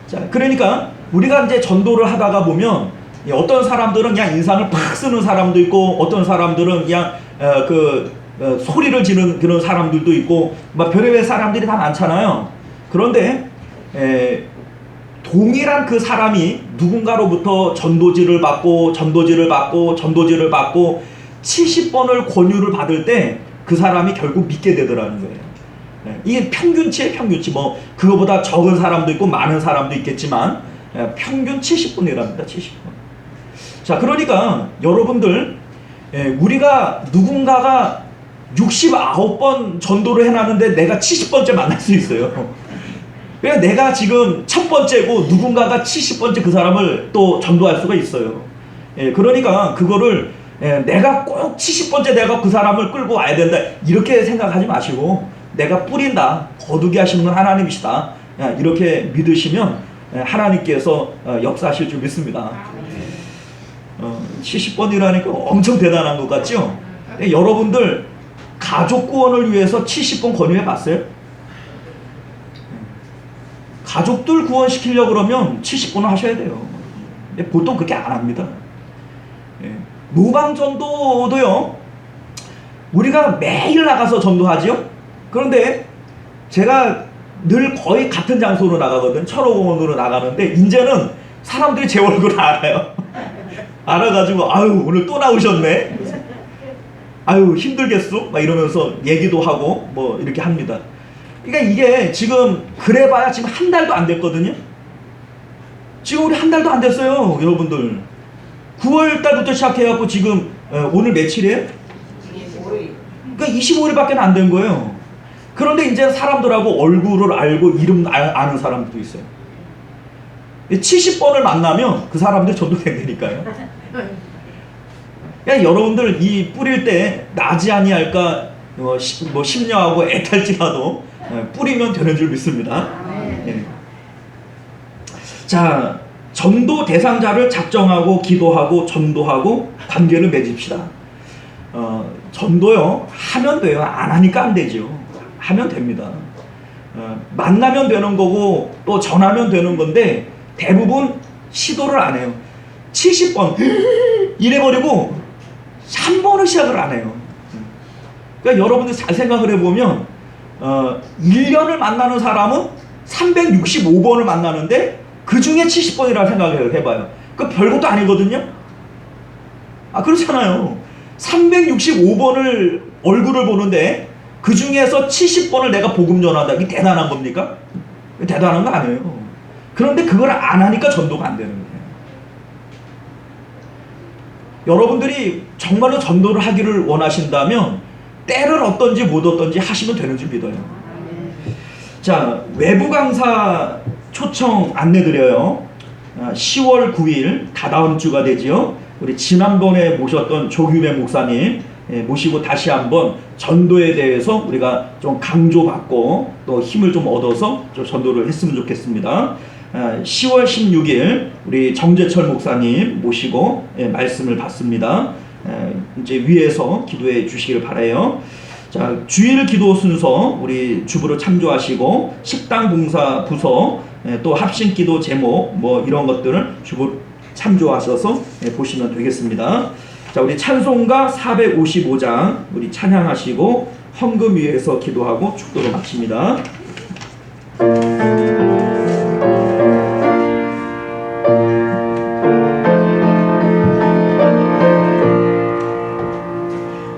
자, 그러니까 우리가 이제 전도를 하다가 보면 어떤 사람들은 그냥 인상을 팍 쓰는 사람도 있고 어떤 사람들은 그냥 소리를 지르는 그런 사람들도 있고 막 별의별 사람들이 다 많잖아요. 그런데 동일한 그 사람이 누군가로부터 전도지를 받고 70번을 권유를 받을 때 그 사람이 결국 믿게 되더라는 거예요. 이게 평균치예요, 평균치. 뭐 그거보다 적은 사람도 있고 많은 사람도 있겠지만 평균 70번이랍니다. 70번. 자, 그러니까 여러분들, 우리가 누군가가 69번 전도를 해놨는데 내가 70번째 만날 수 있어요. 그러니까 내가 지금 첫 번째고 누군가가 70번째 그 사람을 또 전도할 수가 있어요. 그러니까 그거를 내가 꼭 70번째 내가 그 사람을 끌고 와야 된다 이렇게 생각하지 마시고, 내가 뿌린다, 거두게 하시는 건 하나님이시다, 이렇게 믿으시면 하나님께서 역사하실 줄 믿습니다. 70번이라니까 엄청 대단한 것 같죠? 여러분들 가족 구원을 위해서 70번 권유해 봤어요? 가족들 구원시키려고 그러면 70번을 하셔야 돼요. 보통 그렇게 안 합니다. 노방전도도요, 우리가 매일 나가서 전도하지요? 그런데 제가 늘 거의 같은 장소로 나가거든. 철호공원으로 나가는데 이제는 사람들이 제 얼굴을 알아요. 알아가지고 아유 오늘 또 나오셨네, 아유 힘들겠어, 막 이러면서 얘기도 하고 뭐 이렇게 합니다. 그러니까 이게 지금 그래봐야 지금 한 달도 안 됐거든요. 지금 우리 한 달도 안 됐어요, 여러분들. 9월 달부터 시작해갖고 지금 오늘 며칠이에요? 25일. 그러니까 25일밖에 안 된 거예요. 그런데 이제 사람들하고 얼굴을 알고 이름 아는 사람도 있어요. 70번을 만나면 그 사람들 전도된다니까요. 그러니까 여러분들 이 뿌릴 때 나지 아니할까 뭐 심려하고 애탈지라도 뿌리면 되는 줄 믿습니다. 예. 자, 전도 대상자를 작정하고 기도하고 전도하고 관계를 맺읍시다. 전도요 하면 돼요. 안 하니까 안 되죠. 하면 됩니다. 만나면 되는 거고 또 전하면 되는 건데 대부분 시도를 안 해요. 70번 이래버리고 한 번을 시작을 안 해요. 그러니까 여러분들 잘 생각을 해보면 1년을 만나는 사람은 365번을 만나는데 그 중에 70번이라고 생각을 해봐요. 그 별것도 아니거든요. 그렇잖아요. 365번을 얼굴을 보는데 그 중에서 70번을 내가 복음 전한다. 이게 대단한 겁니까? 대단한 거 아니에요. 그런데 그걸 안 하니까 전도가 안 되는 거예요. 여러분들이 정말로 전도를 하기를 원하신다면 때를 얻든지 못 얻든지 하시면 되는 줄 믿어요. 자, 외부 강사 초청 안내드려요. 10월 9일 다다음 주가 되지요. 우리 지난번에 모셨던 조규배 목사님 모시고 다시 한번 전도에 대해서 우리가 좀 강조받고 또 힘을 좀 얻어서 좀 전도를 했으면 좋겠습니다. 10월 16일 우리 정재철 목사님 모시고 말씀을 받습니다. 이제 위에서 기도해 주시길 바라요. 자, 주일 기도 순서 우리 주부로 참조하시고 식당 봉사 부서 또 합심 기도 제목 뭐 이런 것들을 주부 참조하셔서 보시면 되겠습니다. 자, 우리 찬송가 455장 우리 찬양하시고 헌금 위에서 기도하고 축도로 마칩니다.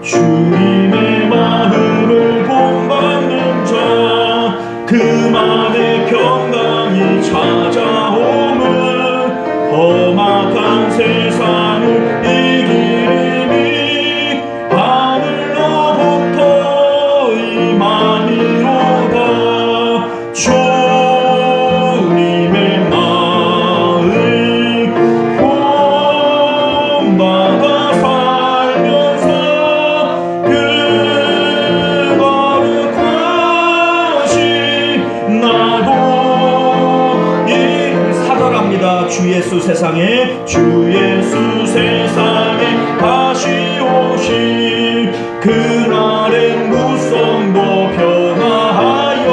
주님의 마음을 본받는 자, 그만의 평강이 찾아오면 험악한 세상을 이기리니 하늘로부터 임하니로다. 주님의 마음 본받아 살면서 그 거룩하신 나도 이 사절합니다. 주 예수 세상에, 주 예수 세상에 다시 오실 그날엔 무성도 변화하여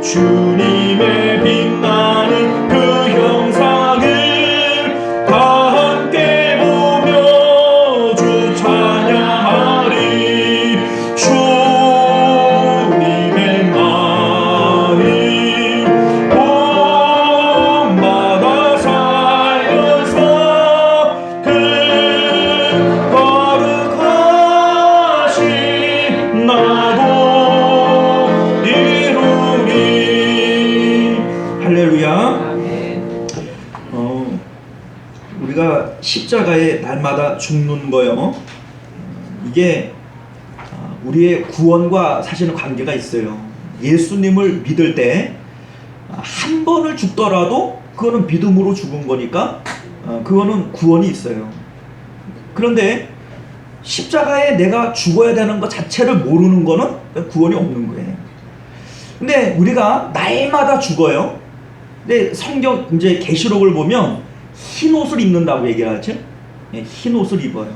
주님의 빛나는 그 형상 십자가에 날마다 죽는 거요. 이게 우리의 구원과 사실은 관계가 있어요. 예수님을 믿을 때 한 번을 죽더라도 그거는 믿음으로 죽은 거니까 그거는 구원이 있어요. 그런데 십자가에 내가 죽어야 되는 것 자체를 모르는 거는 구원이 없는 거예요. 근데 우리가 날마다 죽어요. 근데 성경 이제 계시록을 보면 흰 옷을 입는다고 얘기를 하죠. 흰 옷을 입어요.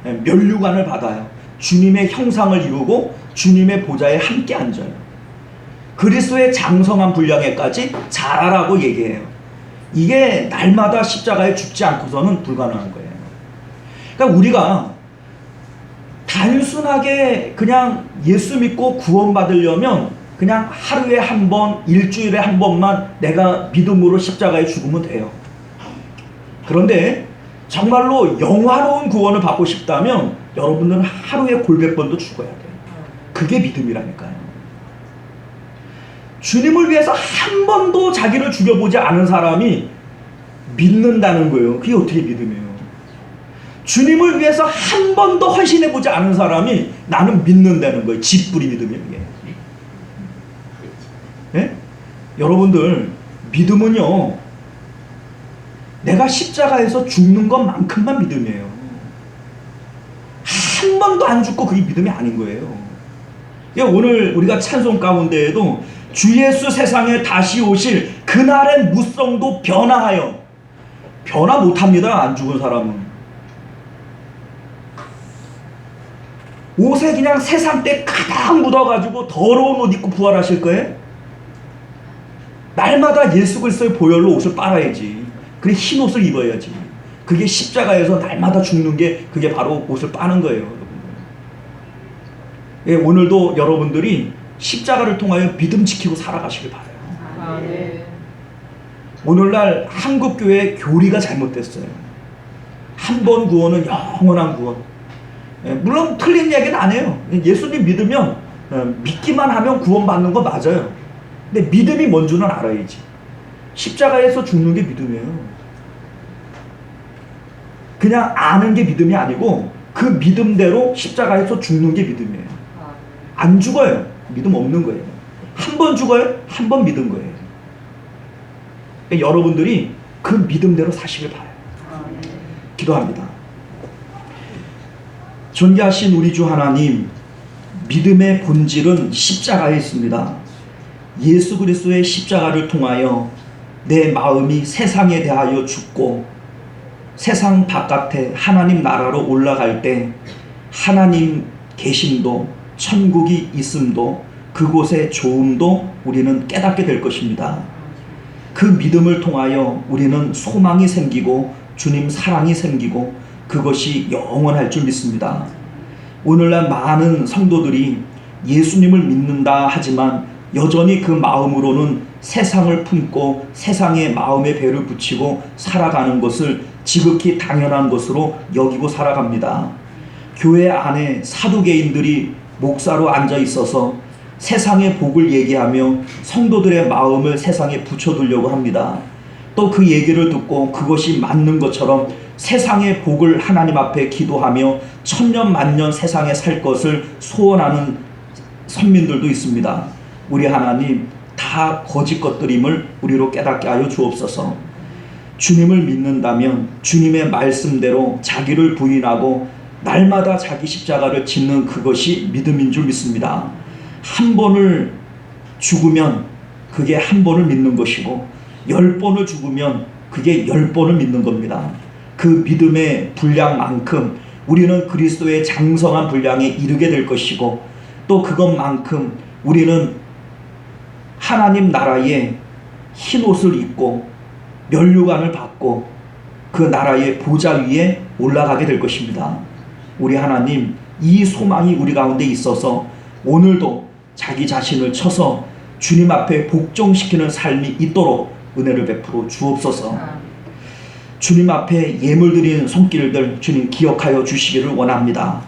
면류관을 받아요. 주님의 형상을 이루고 주님의 보좌에 함께 앉아요. 그리스도의 장성한 분량에까지 자라라고 얘기해요. 이게 날마다 십자가에 죽지 않고서는 불가능한 거예요. 그러니까 우리가 단순하게 그냥 예수 믿고 구원받으려면 그냥 하루에 한 번, 일주일에 한 번만 내가 믿음으로 십자가에 죽으면 돼요. 그런데 정말로 영화로운 구원을 받고 싶다면 여러분들은 하루에 골백 번도 죽어야 돼요. 그게 믿음이라니까요. 주님을 위해서 한 번도 자기를 죽여보지 않은 사람이 믿는다는 거예요. 그게 어떻게 믿음이에요? 주님을 위해서 한 번도 헌신해보지 않은 사람이 나는 믿는다는 거예요. 짓부리 믿음이에요. 이게. 네? 여러분들 믿음은요, 내가 십자가에서 죽는 것만큼만 믿음이에요. 한 번도 안 죽고 그게 믿음이 아닌 거예요. 오늘 우리가 찬송 가운데에도 주 예수 세상에 다시 오실 그날의 무성도 변화하여, 변화 못합니다. 안 죽은 사람은. 옷에 그냥 세상 때 가득 묻어가지고 더러운 옷 입고 부활하실 거예요? 날마다 예수 그리스도의 보혈로 옷을 빨아야지. 그래 흰 옷을 입어야지. 그게 십자가에서 날마다 죽는 게 그게 바로 옷을 빠는 거예요. 예, 오늘도 여러분들이 십자가를 통하여 믿음 지키고 살아가시길 바라요. 아, 네. 오늘날 한국교회 교리가 잘못됐어요. 한 번 구원은 영원한 구원. 예, 물론 틀린 얘기는 안 해요. 예수님 믿으면 믿기만 하면 구원받는 거 맞아요. 근데 믿음이 뭔 줄은 알아야지. 십자가에서 죽는 게 믿음이에요. 그냥 아는 게 믿음이 아니고 그 믿음대로 십자가에서 죽는 게 믿음이에요. 안 죽어요. 믿음 없는 거예요. 한 번 죽어요. 한 번 믿은 거예요. 그러니까 여러분들이 그 믿음대로 사시길 바라요. 기도합니다. 존귀하신 우리 주 하나님, 믿음의 본질은 십자가에 있습니다. 예수 그리스도의 십자가를 통하여 내 마음이 세상에 대하여 죽고 세상 바깥에 하나님 나라로 올라갈 때 하나님 계심도 천국이 있음도 그곳의 좋음도 우리는 깨닫게 될 것입니다. 그 믿음을 통하여 우리는 소망이 생기고 주님 사랑이 생기고 그것이 영원할 줄 믿습니다. 오늘날 많은 성도들이 예수님을 믿는다 하지만 여전히 그 마음으로는 세상을 품고 세상의 마음에 배를 붙이고 살아가는 것을 지극히 당연한 것으로 여기고 살아갑니다. 교회 안에 사두개인들이 목사로 앉아 있어서 세상의 복을 얘기하며 성도들의 마음을 세상에 붙여두려고 합니다. 또 그 얘기를 듣고 그것이 맞는 것처럼 세상의 복을 하나님 앞에 기도하며 천년 만년 세상에 살 것을 소원하는 선민들도 있습니다. 우리 하나님, 다 거짓 것들임을 우리로 깨닫게 하여 주옵소서. 주님을 믿는다면 주님의 말씀대로 자기를 부인하고 날마다 자기 십자가를 짓는 그것이 믿음인 줄 믿습니다. 한 번을 죽으면 그게 한 번을 믿는 것이고 10번을 죽으면 그게 10번을 믿는 겁니다. 그 믿음의 분량만큼 우리는 그리스도의 장성한 분량에 이르게 될 것이고 또 그것만큼 우리는 하나님 나라의 흰 옷을 입고 면류관을 받고 그 나라의 보좌 위에 올라가게 될 것입니다. 우리 하나님, 이 소망이 우리 가운데 있어서 오늘도 자기 자신을 쳐서 주님 앞에 복종시키는 삶이 있도록 은혜를 베풀어 주옵소서. 주님 앞에 예물 드리는 손길들 주님 기억하여 주시기를 원합니다.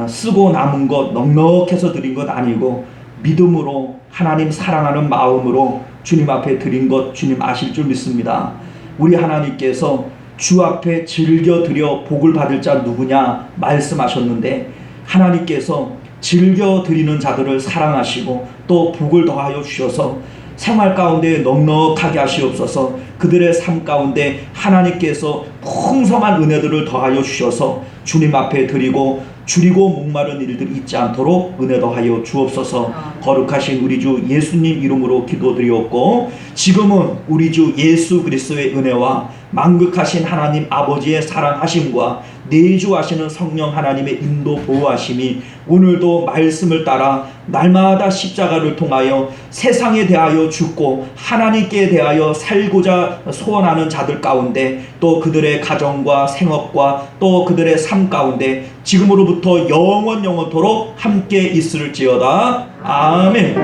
쓰고 남은 것 넉넉해서 드린 것 아니고 믿음으로 하나님 사랑하는 마음으로 주님 앞에 드린 것 주님 아실 줄 믿습니다. 우리 하나님께서 주 앞에 즐겨 드려 복을 받을 자 누구냐 말씀하셨는데, 하나님께서 즐겨 드리는 자들을 사랑하시고 또 복을 더하여 주셔서 생활 가운데 넉넉하게 하시옵소서. 그들의 삶 가운데 하나님께서 풍성한 은혜들을 더하여 주셔서 주님 앞에 드리고 줄이고 목마른 일들이 있지 않도록 은혜 더하여 주옵소서. 거룩하신 우리 주 예수님 이름으로 기도드리옵고, 지금은 우리 주 예수 그리스도의 은혜와 만극하신 하나님 아버지의 사랑하심과 내주하시는 성령 하나님의 인도 보호하심이 오늘도 말씀을 따라 날마다 십자가를 통하여 세상에 대하여 죽고 하나님께 대하여 살고자 소원하는 자들 가운데, 또 그들의 가정과 생업과 또 그들의 삶 가운데 지금으로부터 영원토록 함께 있을지어다. 아멘.